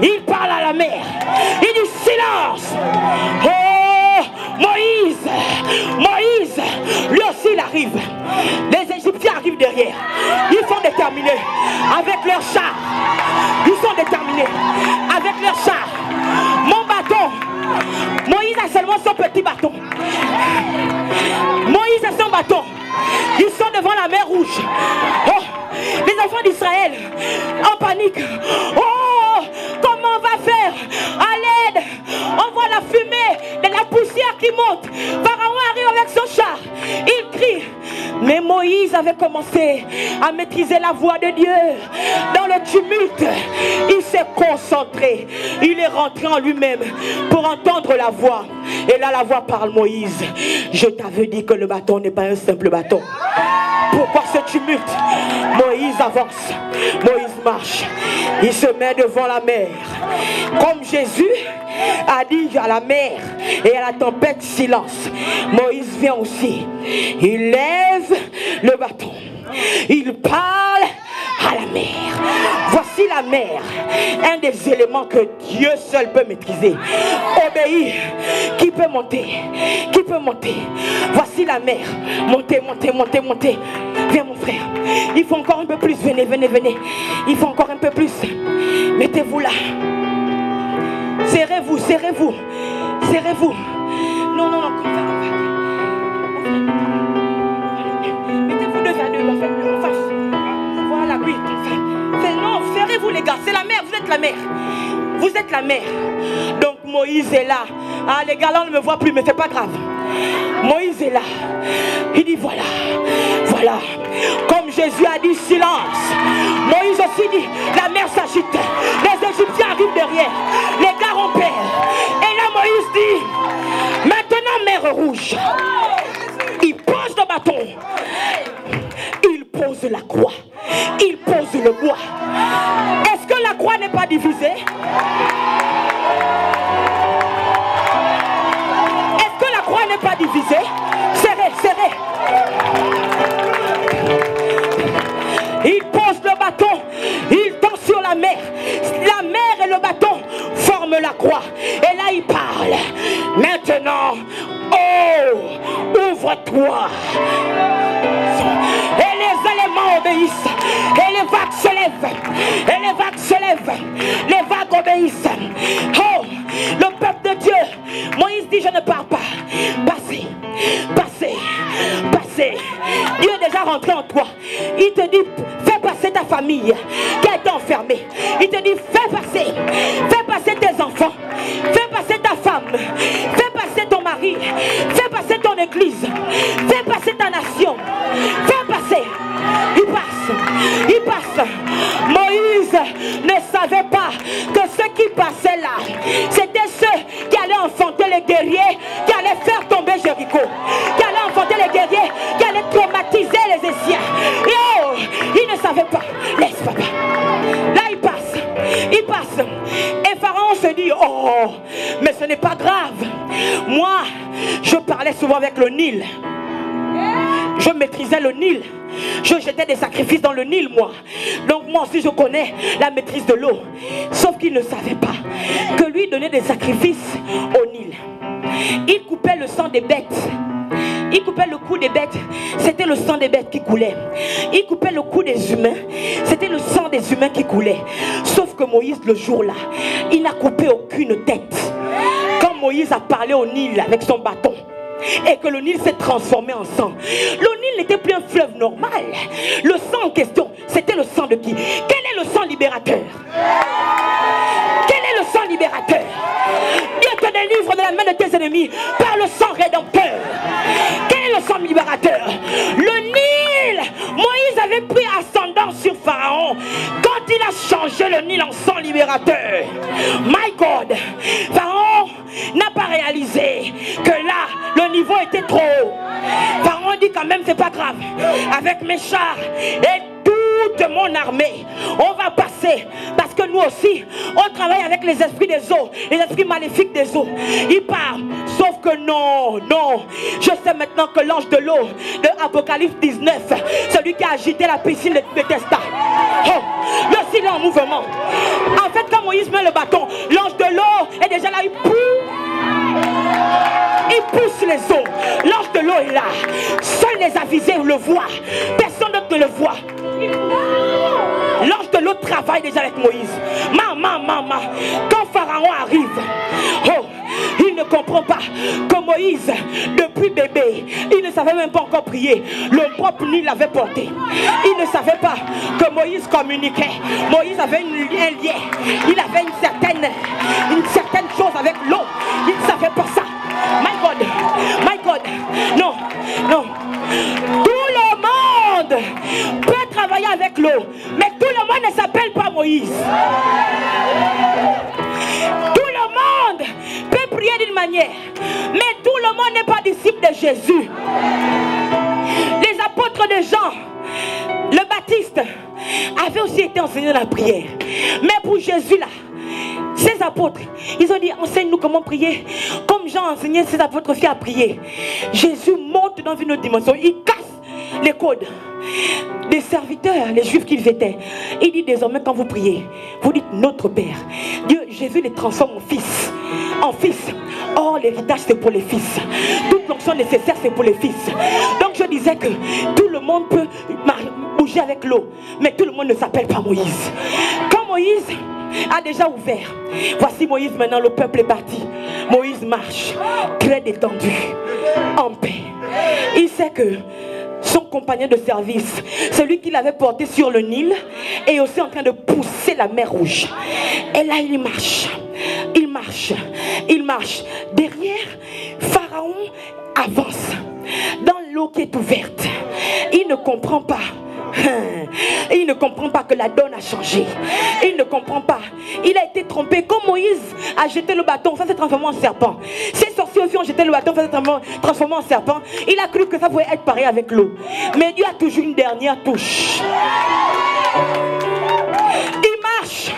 Il parle à la mer. Il dit silence. Oh, Moïse, lui aussi il arrive. Les Égyptiens arrivent derrière. Ils sont déterminés avec leurs chars. Ils sont déterminés avec leurs chars. Mon bâton. Moïse a seulement son petit bâton. Moïse a son bâton. Ils sont devant la mer Rouge. Oh, les enfants d'Israël en panique. Oh, comment on va faire? À l'aide. On voit la fumée de la poussière qui monte. Pharaon arrive avec son char. Il crie. Mais Moïse avait commencé à maîtriser la voix de Dieu. Dans le tumulte, il s'est concentré. Il est rentré en lui-même pour entendre la voix. Et là, la voix parle. Moïse, je t'avais dit que le bâton n'est pas un simple bâton. Pourquoi ce tumulte? Moïse avance. Moïse marche. Il se met devant la mer. Comme Jésus a dit à la mer et à la tempête, silence. Moïse vient aussi. Il lève le bâton. Il parle à la mer. Voici la mer, un des éléments que Dieu seul peut maîtriser. Obéir. Qui peut monter? Qui peut monter? Voici la mer. Montez. Viens mon frère. Il faut encore un peu plus. Venez. Il faut encore un peu plus. Mettez-vous là. Serrez-vous. Non. Mettez-vous deux à deux en face. Voilà, oui. Non, serrez-vous les gars. C'est la mer, vous êtes la mer. Vous êtes la mer. Donc Moïse est là. Ah, les gars là on ne me voit plus, mais c'est pas grave. Moïse est là. Il dit voilà. Comme Jésus a dit silence. Moïse aussi dit la mer s'agite. Les Égyptiens arrivent derrière. Les gars ont peur. Et là Moïse dit maintenant mer rouge. Il pose le bâton. Il pose la croix. Il pose le bois. Est-ce que la croix n'est pas divisée? Est-ce que la croix n'est pas divisée? Serrez. Il pose le bâton. Il tend sur la mer. La mer et le bâton forment la croix. Et là il parle. Maintenant, Oh, ouvre-toi. Et les éléments obéissent. Et les vagues se lèvent. Et les vagues se lèvent. Les vagues obéissent. Oh, le peuple de Dieu. Moïse dit, je ne pars pas. Passez, passez, passez. Dieu est déjà rentré en toi. Il te dit, fais passer ta famille qui a été enfermée. Il te dit, fais passer tes enfants. Fais passer ta femme. Fais passer ton mari. Fais passer ton église. Fais passer ta nation. Fais passer. Il passe. Il passe. Moïse ne savait pas que ceux qui passaient là, c'était ceux qui allaient enfanter les guerriers, qui allaient faire tomber Jéricho, qui allaient enfanter les guerriers, qui allaient traumatiser les Essiens. Et oh, il ne savait pas. Laisse papa. Là il passe. Il passe. Et Pharaon se dit, oh, mais ce n'est pas grave. Moi, je parlais souvent avec le Nil. Je maîtrisais le Nil. Je jetais des sacrifices dans le Nil, moi. Donc moi aussi, je connais la maîtrise de l'eau. Sauf qu'il ne savait pas que lui donnait des sacrifices au Nil. Il coupait le sang des bêtes. Il coupait le cou des bêtes, c'était le sang des bêtes qui coulait. Il coupait le cou des humains, c'était le sang des humains qui coulait. Sauf que Moïse, le jour-là, il n'a coupé aucune tête. Quand Moïse a parlé au Nil avec son bâton, et que le Nil s'est transformé en sang. Le Nil n'était plus un fleuve normal. Le sang en question, c'était le sang de qui? Quel est le sang libérateur? Quel est le sang libérateur? Dieu te délivre de la main de tes ennemis par le sang rédempteur. Quel est le sang libérateur? Le Nil. Moïse avait pris ascendant sur Pharaon quand il a changé le Nil en sang libérateur. My God. Pharaon n'a pas réalisé que là, le niveau était trop haut. Pharaon dit quand même, c'est pas grave. Avec mes chars et toute mon armée, on va passer. Parce que nous aussi, on travaille avec les esprits des eaux, les esprits maléfiques des eaux. Il part. Sauf que non, non. Je sais maintenant que l'ange de l'eau de Apocalypse 19, celui qui a agité la piscine de Bethesda, oh, le ciel est en mouvement. En fait, quand Moïse met le bâton, l'ange de l'eau est déjà là, il pousse les eaux. L'ange de l'eau est là. Seuls les avisés le voient. Personne d'autre ne le voit. L'ange de l'eau travaille déjà avec Moïse. Maman. Quand Pharaon arrive, oh, il ne comprend pas que Moïse, depuis bébé, il ne savait même pas encore prier. Le propre Nil l'avait porté. Il ne savait pas que Moïse communiquait. Moïse avait un lien. Il avait une certaine chose avec l'eau. Il ne savait pas ça. My God. Non. Tout le monde peut travailler avec l'eau, mais tout le monde ne s'appelle pas Moïse. Tout le monde peut prier d'une manière, mais tout le monde n'est pas disciple de Jésus. Les apôtres de Jean, le Baptiste, avaient aussi été enseignés dans la prière. Mais pour Jésus là, ces apôtres, ils ont dit, enseigne-nous comment prier. Comme Jean a enseigné ses apôtres aussi à prier. Jésus monte dans une autre dimension. Il casse les codes des serviteurs, les juifs qu'ils étaient. Il dit désormais quand vous priez, vous dites notre Père. Dieu, Jésus les transforme en fils. Or l'héritage c'est pour les fils. Toute l'onction nécessaire c'est pour les fils. Donc je disais que tout le monde peut bouger avec l'eau, mais tout le monde ne s'appelle pas Moïse. Quand Moïse a déjà ouvert, voici Moïse maintenant, le peuple est parti. Moïse marche très détendu, en paix. Il sait que son compagnon de service, celui qui l'avait porté sur le Nil, est aussi en train de pousser la mer Rouge. Et là il marche. Derrière, Pharaon avance dans l'eau qui est ouverte. Il ne comprend pas. Il ne comprend pas que la donne a changé. Il ne comprend pas. Il a été trompé. Quand Moïse a jeté le bâton, ça s'est transformé en serpent. Ces sorciers aussi ont jeté le bâton, ça s'est transformé en serpent. Il a cru que ça pouvait être pareil avec l'eau. Mais Dieu a toujours une dernière touche. Il marche.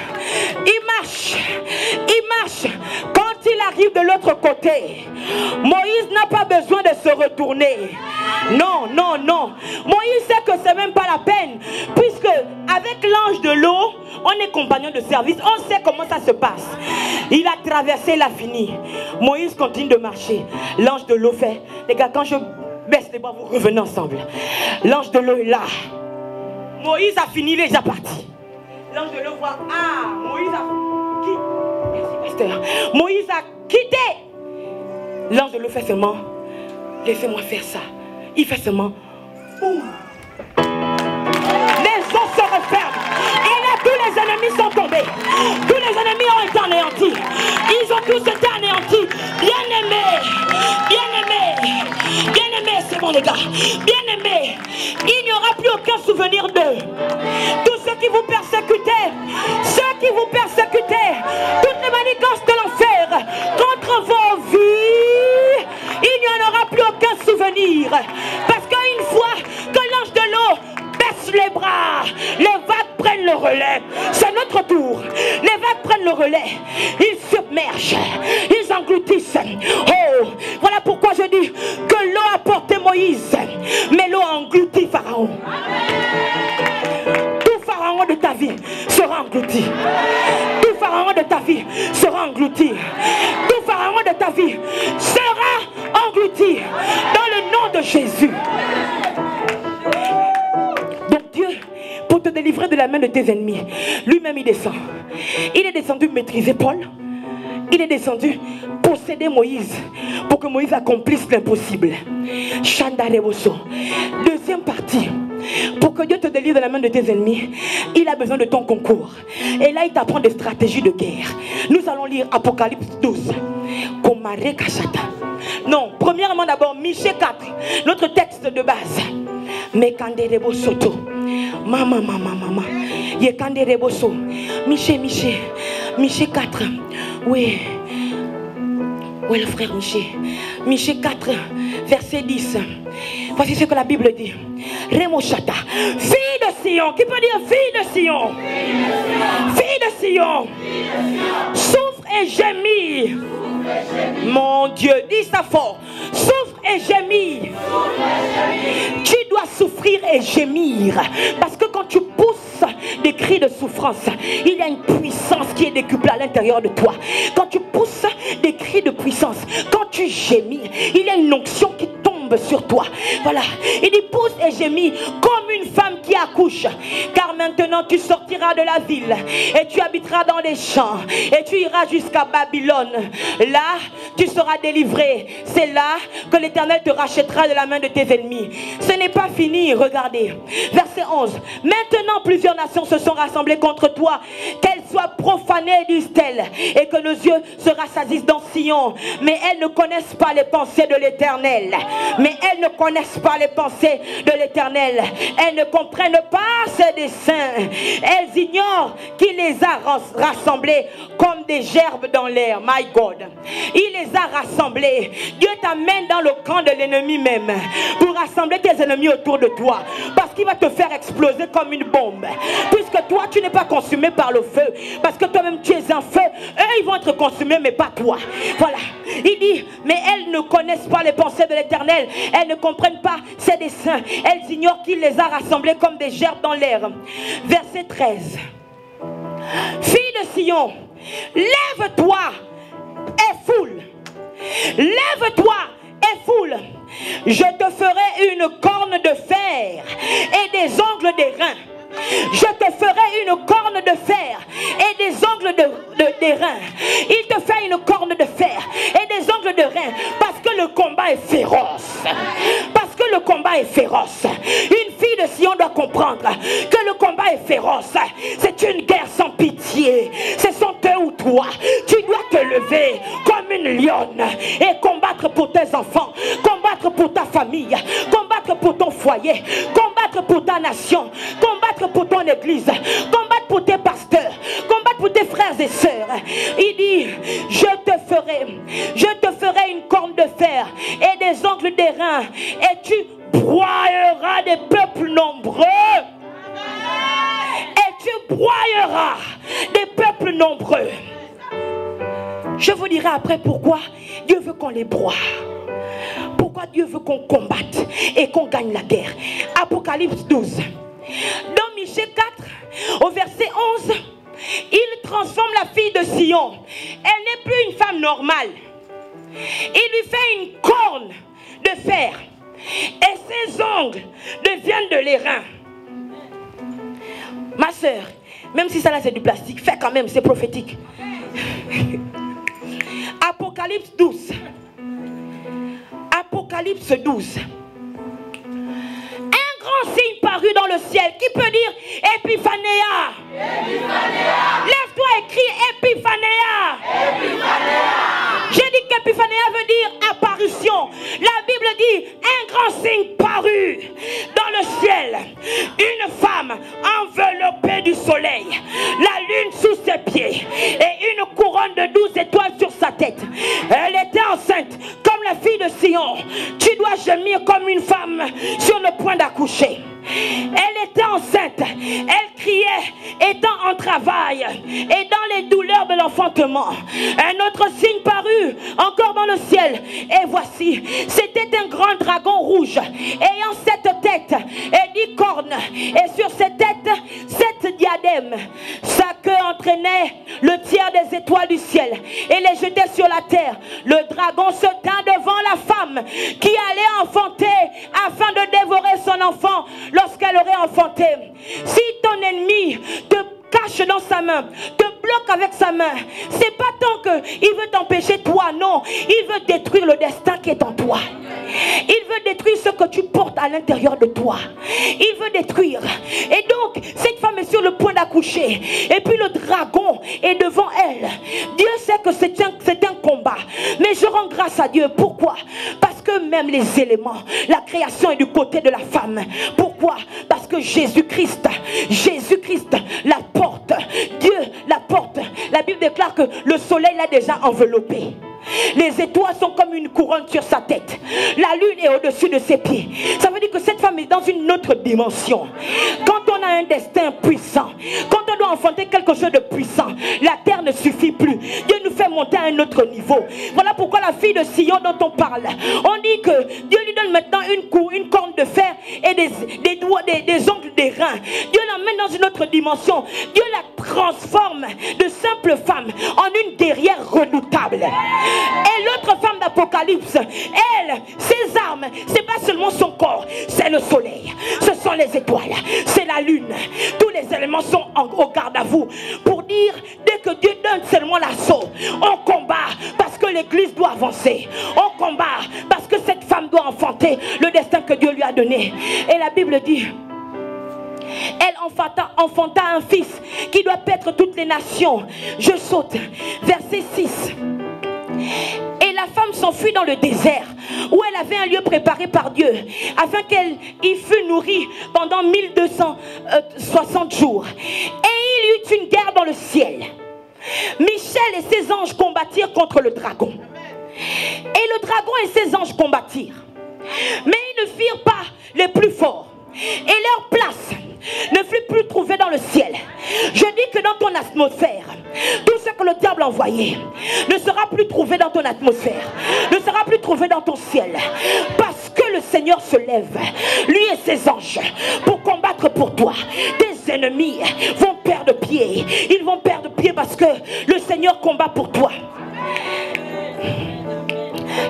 Quand il arrive de l'autre côté, Moïse n'a pas besoin de se retourner. Non. Moïse sait que c'est même pas la peine, puisque avec l'ange de l'eau, On est compagnon de service. On sait comment ça se passe. Il a traversé, il a fini. Moïse continue de marcher. L'ange de l'eau fait. Les gars, quand je baisse les bras, vous revenez ensemble. L'ange de l'eau est là. Moïse a fini, il est déjà parti. L'ange de l'eau voit. Ah, Moïse a quitté. Merci, pasteur. Moïse a quitté. L'ange de l'eau fait seulement. Laissez-moi faire ça. Il fait seulement. Boum. Les eaux se referment. Et là, tous les ennemis sont tombés. Tous les ennemis ont été anéantis. Ils ont tous été anéantis. Bien-aimés, c'est bon les gars. Bien-aimés, il n'y aura plus aucun souvenir d'eux. Tous ceux qui vous persécutaient, toutes les manigances de l'enfer contre vos vies, il n'y en aura plus aucun souvenir. Parce qu'une fois que l'ange de l'eau baisse les bras, les vagues prennent le relais. C'est notre tour. Les vagues prennent le relais. Ils submergent. Ils engloutissent. Oh, voilà pourquoi je dis que l'eau a porté Moïse, mais l'eau a englouti Pharaon. Tout Pharaon de ta vie sera englouti. Tout Pharaon de ta vie sera englouti. Tout Pharaon de ta vie sera englouti dans le nom de Jésus. Dieu, pour te délivrer de la main de tes ennemis, lui-même il descend. Il est descendu maîtriser Paul. Il est descendu posséder Moïse pour que Moïse accomplisse l'impossible. Chandareboso. Deuxième partie. Pour que Dieu te délivre de la main de tes ennemis, il a besoin de ton concours. Et là, il t'apprend des stratégies de guerre. Nous allons lire Apocalypse 12. Non, premièrement d'abord, Michée 4, notre texte de base. Mais Kanderebo Soto, maman, Ye Kanderebo So, Michée 4, oui, le frère Michée 4, verset 10. Voici ce que la Bible dit. Remoshata, fille de Sion, qui peut dire fille de Sion? Fille de Sion, souffre et gémit. Mon Dieu, dis ça fort. Souffre et gémir. Tu dois souffrir et gémir. Parce que quand tu pousses des cris de souffrance, il y a une puissance qui est décuplée à l'intérieur de toi. Quand tu pousses des cris de puissance, quand tu gémis, il y a une onction qui tombe sur toi. Voilà. Il dit pousse et gémis comme une femme qui accouche. Car maintenant tu sortiras de la ville et tu habiteras dans les champs et tu iras jusqu'à Babylone. Là, tu seras délivré. C'est là que l'Éternel te rachètera de la main de tes ennemis. Ce n'est pas fini, regardez. Verset 11. Maintenant, plusieurs nations se sont rassemblées contre toi. Qu'elles soient profanées, disent-elles, et que nos yeux se rassasissent dans Sion. Mais elles ne connaissent pas les pensées de l'Éternel. Mais elles ne connaissent pas les pensées de l'Éternel. Elles ne comprennent pas ses desseins. Elles ignorent qu'il les a rassemblés comme des gerbes dans l'air. My God. Il les a rassemblés. Dieu t'amène dans le camp de l'ennemi même pour rassembler tes ennemis autour de toi. Parce qu'il va te faire exploser comme une bombe. Puisque toi, tu n'es pas consumé par le feu. Parce que toi-même, tu es un feu. Eux, ils vont être consumés, mais pas toi. Voilà. Il dit, mais elles ne connaissent pas les pensées de l'Éternel. Elles ne comprennent pas ses desseins. Elles ignorent qu'il les a rassemblés comme des gerbes dans l'air. Verset 13. Fille de Sion, lève-toi et foule. Lève-toi et foule. Je te ferai une corne de fer et des ongles d'airain. Je te ferai une corne de fer et des ongles d'airain. Il te fait une corne de fer et des ongles d'airain parce que le combat est féroce. Parce que le combat est féroce. Une fille de Sion doit comprendre que le combat est féroce. C'est une guerre sans pitié. C'est sans eux ou toi. Tu dois te lever comme une lionne et combattre pour tes enfants, combattre pour ta famille, combattre pour ton foyer, combattre pour ta nation, combattre pour ton église, combattre pour tes pasteurs, combattre pour tes frères et sœurs. Il dit, je te ferai une corne de fer et des ongles d'airain et tu broyeras des peuples nombreux. Et tu broyeras des peuples nombreux. Je vous dirai après pourquoi Dieu veut qu'on les broie. Pourquoi Dieu veut qu'on combatte et qu'on gagne la guerre. Apocalypse 12. Dans Michée 4, au verset 11, il transforme la fille de Sion. Elle n'est plus une femme normale. Il lui fait une corne de fer. Et ses ongles deviennent de l'airain. Ma soeur, même si ça là c'est du plastique, fais quand même, c'est prophétique. Apocalypse 12. Apocalypse 12. Un grand signe parut dans le ciel. Qui peut dire Epiphanéa? Lève-toi et crie Epiphanéa. J'ai dit qu'Epiphanéa veut dire apparition. La Bible dit un grand signe parut dans le ciel. Une femme enveloppée du soleil, la lune sous ses pieds et une couronne de 12 étoiles sur sa tête. Elle était enceinte comme la fille de Sion. Tu dois gémir comme une femme sur le point d'accoucher. Elle était enceinte, elle criait étant en travail et dans les douleurs de l'enfantement. Un autre signe parut encore dans le ciel, et voici, c'était un grand dragon rouge ayant 7 têtes et 10 cornes, et sur ses têtes 7 diadèmes. Sa queue entraînait le tiers des étoiles du ciel et les jetait sur la terre. Le dragon se tint devant la femme qui allait enfanter afin de dévorer son enfant lorsqu'elle aurait enfanté. Si ton ennemi te cache dans sa main, te bloque avec sa main, c'est pas tant qu'il veut t'empêcher toi, non, il veut détruire le destin qui est en toi. Il veut détruire ce que tu portes à l'intérieur de toi. Il veut détruire. Et donc, cette femme est sur le point d'accoucher. Et puis le dragon est devant elle. Dieu sait que c'est un combat. Mais je rends grâce à Dieu. Pourquoi? Parce que même les éléments, la création est du côté de la femme. Pourquoi? Parce que Jésus-Christ la porte. Dieu la porte. La Bible déclare que le soleil l'a déjà enveloppé. Les étoiles sont comme une couronne sur sa tête. La lune est au-dessus de ses pieds. Ça veut dire que cette femme est dans une autre dimension. Quand on a un destin puissant, quand on doit enfanter quelque chose de puissant, la terre ne suffit plus. Dieu nous fait monter à un autre niveau. Voilà pourquoi la fille de Sion dont on parle, on dit que Dieu lui donne maintenant une corne de fer et des ongles d'airain. Dieu l'emmène dans une autre dimension. Dieu la transforme de simple femme en une guerrière redoutable. Et l'autre femme d'Apocalypse, elle, ses armes, c'est pas seulement son corps, c'est le soleil, ce sont les étoiles, c'est la lune. Tous les éléments sont au garde à vous pour dire, dès que Dieu donne seulement l'assaut, on combat parce que l'église doit avancer. On combat parce que cette femme doit enfanter le destin que Dieu lui a donné. Et la Bible dit, elle enfanta un fils qui doit paître toutes les nations. Je saute, verset 6. Et la femme s'enfuit dans le désert où elle avait un lieu préparé par Dieu afin qu'elle y fût nourrie pendant 1260 jours. Et il y eut une guerre dans le ciel. Michel et ses anges combattirent contre le dragon. Et le dragon et ses anges combattirent. Mais ils ne firent pas les plus forts. Et leur place ne fut plus trouvée dans le ciel. Je dis que dans ton atmosphère, tout ce que le diable a envoyé ne sera plus trouvé dans ton atmosphère, ne sera plus trouvé dans ton ciel. Parce que le Seigneur se lève, lui et ses anges, pour combattre pour toi. Tes ennemis vont perdre pied. Ils vont perdre pied parce que le Seigneur combat pour toi.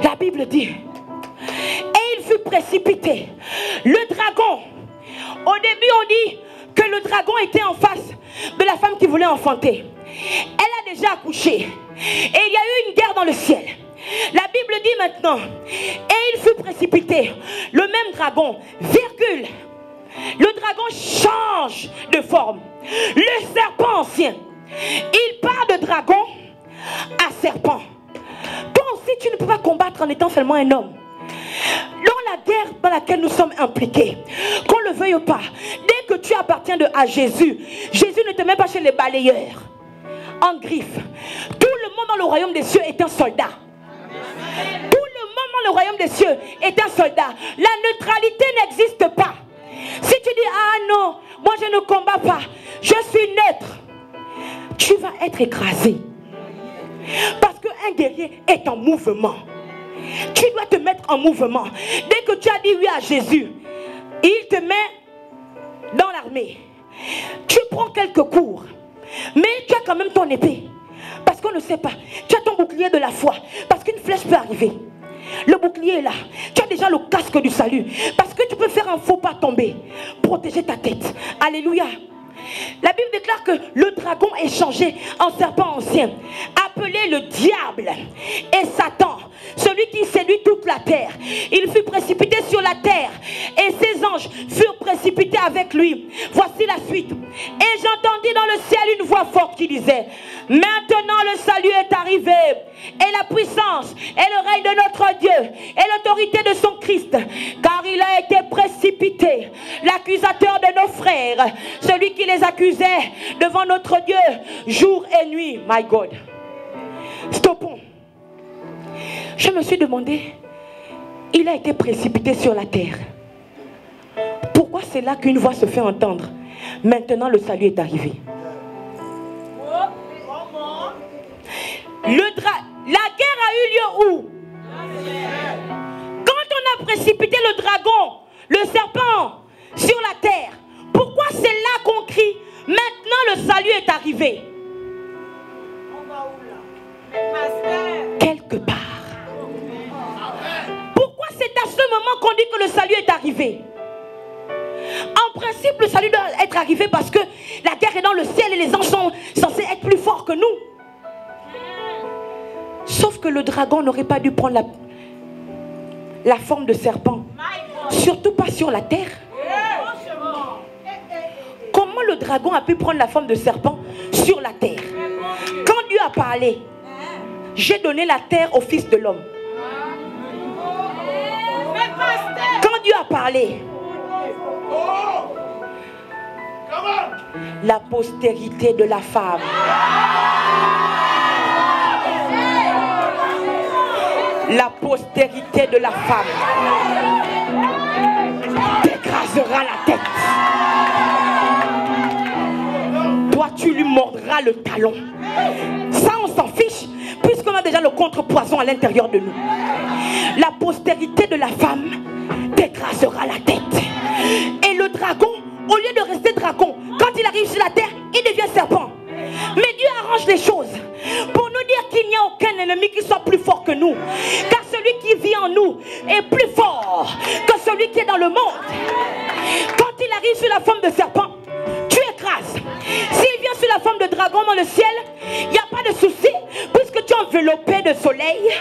La Bible dit, et il fut précipité. Le dragon, au début on dit que le dragon était en face de la femme qui voulait enfanter. Elle a déjà accouché. Et il y a eu une guerre dans le ciel. La Bible dit maintenant, et il fut précipité. Le même dragon, virgule. Le dragon change de forme. Le serpent ancien, il part de dragon à serpent. Toi aussi tu ne peux pas combattre en étant seulement un homme. Dans la guerre dans laquelle nous sommes impliqués, qu'on le veuille ou pas, dès que tu appartiens à Jésus, Jésus ne te met pas chez les balayeurs en griffe. Tout le monde dans le royaume des cieux est un soldat. Tout le monde dans le royaume des cieux est un soldat. La neutralité n'existe pas. Si tu dis, ah non, moi je ne combats pas, je suis neutre, tu vas être écrasé. Parce qu'un guerrier est en mouvement. Tu dois te mettre en mouvement. Dès que tu as dit oui à Jésus, il te met dans l'armée. Tu prends quelques cours. Mais tu as quand même ton épée. Parce qu'on ne sait pas. Tu as ton bouclier de la foi. Parce qu'une flèche peut arriver. Le bouclier est là. Tu as déjà le casque du salut. Parce que tu peux faire un faux pas tomber. Protéger ta tête. Alléluia. La Bible déclare que le dragon est changé en serpent ancien, appelé le diable et Satan, celui qui séduit toute la terre. Il fut précipité sur la terre et ses anges furent précipités avec lui. Voici la suite. Et j'entendis dans le ciel une voix forte qui disait: maintenant le salut est arrivé, et la puissance et le règne de notre Dieu et l'autorité de son Christ, car il a été précipité, l'accusateur de nos frères, celui qui les accusait devant notre Dieu jour et nuit. My God. Stoppons. Je me suis demandé, il a été précipité sur la terre. Pourquoi c'est là qu'une voix se fait entendre? Maintenant le salut est arrivé. La guerre a eu lieu où? Quand on a précipité le dragon, le serpent, sur la terre, pourquoi c'est là qu'on crie maintenant le salut est arrivé? Quelque part. Pourquoi c'est à ce moment qu'on dit que le salut est arrivé? En principe, le salut doit être arrivé parce que la guerre est dans le ciel et les anges sont censés être plus forts que nous. Sauf que le dragon n'aurait pas dû prendre la forme de serpent. Surtout pas sur la terre. Comment le dragon a pu prendre la forme de serpent sur la terre? Quand Dieu a parlé, j'ai donné la terre au Fils de l'homme. Quand Dieu a parlé, la postérité de la femme, la postérité de la femme t'écrasera la tête. Toi, tu lui mordras le talon. Ça, on s'en fiche, puisqu'on a déjà le contrepoison à l'intérieur de nous. La postérité de la femme t'écrasera la tête. Et le dragon, au lieu de rester dragon, quand il arrive sur la terre, il devient serpent. Mais Dieu arrange les choses pour nous dire qu'il n'y a aucun ennemi qui soit plus fort que nous. Car celui qui vit en nous est plus fort que celui qui est dans le monde. Quand il arrive sur la forme de serpent, tu écrases. S'il vient sur la forme de dragon dans le ciel, il n'y a pas de souci, puisque tu es enveloppé de soleil,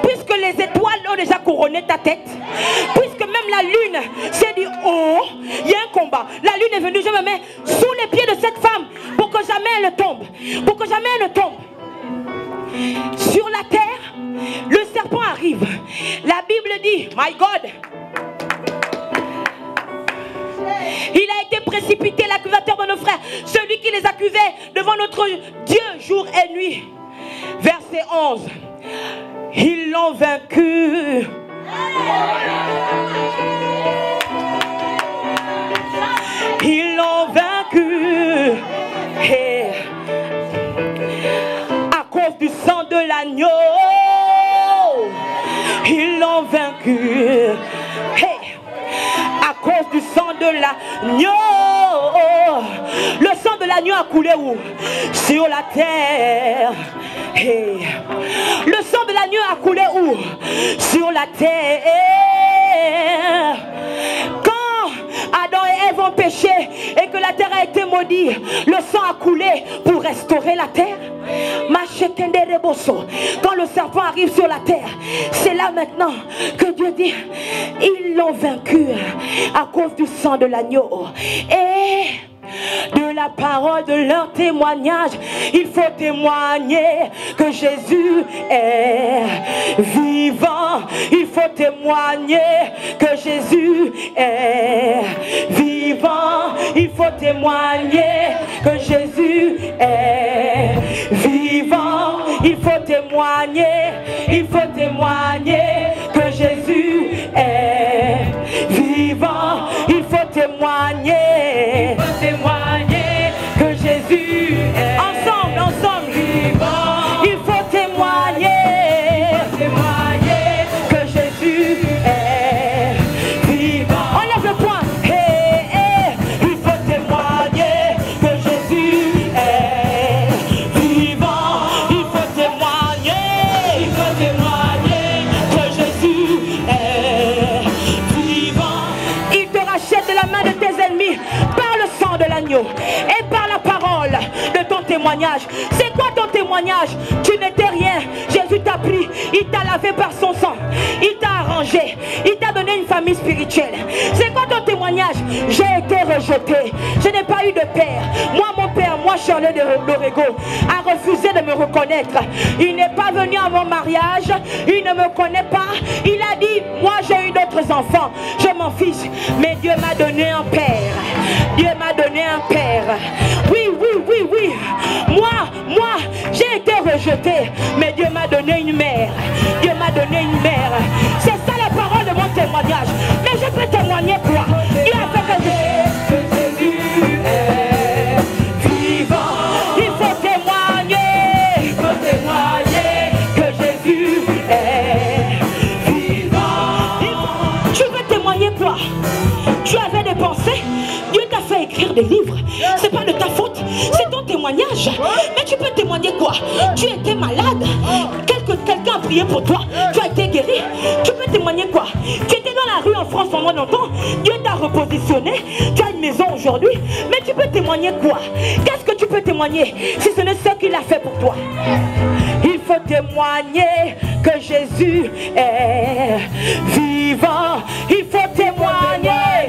puisque les étoiles ont déjà couronné ta tête, puisque même la lune s'est dit: oh, il y a un combat. La lune est venue, je me mets sous les pieds de cette femme pour que jamais elle ne tombe, pour que jamais elle ne tombe. Sur la terre, le serpent arrive. La Bible dit: my God, il a été précipité, l'accusateur de nos frères, celui qui les accusait devant notre Dieu jour et nuit. Verset 11. Ils l'ont vaincu. Ils l'ont vaincu. Et à cause du sang de l'agneau, ils l'ont vaincu. À cause du sang de l'agneau. Le sang de l'agneau a coulé où? Sur la terre. Hey. Le sang de l'agneau a coulé où? Sur la terre. Quand Adam et Ève ont péché et que la terre a été maudite, le sang a coulé pour restaurer la terre. Quand le serpent arrive sur la terre, c'est là maintenant que Dieu dit: ils l'ont vaincu à cause du sang de l'agneau et de la parole de leur témoignage. Il faut témoigner que Jésus est vivant. Il faut témoigner que Jésus est vivant. Il faut témoigner que Jésus est vivant. Il faut témoigner que Jésus est vivant. Il faut témoigner que Jésus est ensemble vivant. Il faut témoigner que Jésus est vivant. On lève le poing. Il faut témoigner que Jésus est témoignage? C'est quoi ton témoignage? Tu n'étais rien. Jésus t'a pris. Il t'a lavé par son sang. Il t'a arrangé. Il t'a donné une famille spirituelle. C'est quoi ton témoignage? J'ai été rejeté. Je n'ai pas eu de père. Moi, mon père, moi, Charles de Lorego, a refusé de me reconnaître. Il n'est pas venu à mon mariage. Il ne me connaît pas. Il a dit, moi, j'ai eu d'autres enfants. Je m'en fiche. Mais Dieu m'a donné un père. Dieu m'a donné un père. Oui, oui, oui, oui. Moi, j'ai été rejeté. Mais Dieu m'a donné une mère. Dieu m'a donné une mère. C'est ça la parole de mon témoignage. Mais je peux témoigner quoi? Dieu a fait que Jésus est vivant. Il faut témoigner. Il faut témoigner que Jésus est vivant. Tu veux témoigner quoi? Tu avais des pensées. Dieu t'a fait écrire des livres. C'est pas de ta faute. C'est ton témoignage. Mais tu peux témoigner quoi? Tu étais malade. Quelqu'un a prié pour toi. Tu as été guéri. Tu peux témoigner quoi? Tu étais dans la rue en France pendant longtemps. Dieu t'a repositionné. Tu as une maison aujourd'hui. Mais tu peux témoigner quoi? Qu'est-ce que tu peux témoigner si ce n'est ce qu'il a fait pour toi? Il faut témoigner que Jésus est vivant. Il faut témoigner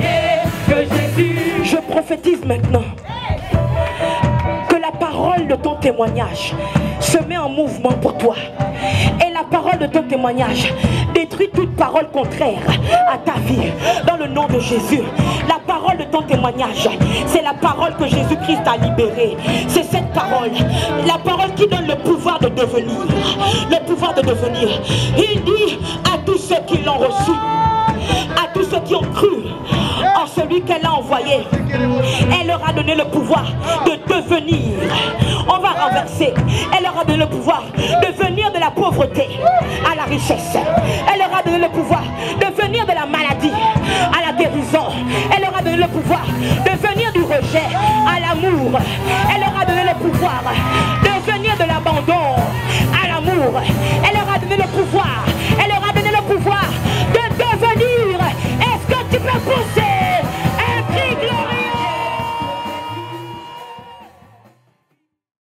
que Jésus... Je prophétise maintenant que la parole de ton témoignage se met en mouvement pour toi. Et la parole de ton témoignage détruit toute parole contraire à ta vie. Dans le nom de Jésus, la parole de ton témoignage, c'est la parole que Jésus-Christ a libérée. C'est cette parole, la parole qui donne le pouvoir de devenir. Le pouvoir de devenir. Il dit à tous ceux qui l'ont reçu, à tous ceux qui ont cru en celui qu'elle a envoyé, elle leur a donné le pouvoir de devenir. On va renverser. Elle leur a donné le pouvoir de venir de la pauvreté à la richesse. Elle leur a donné le pouvoir de venir de la maladie à la guérison. Elle leur a donné le pouvoir de venir du rejet à l'amour. Elle leur a donné le pouvoir de venir de l'abandon à l'amour. Elle leur a donné le pouvoir. Elle leur a donné le pouvoir de devenir. Est-ce que tu peux pousser?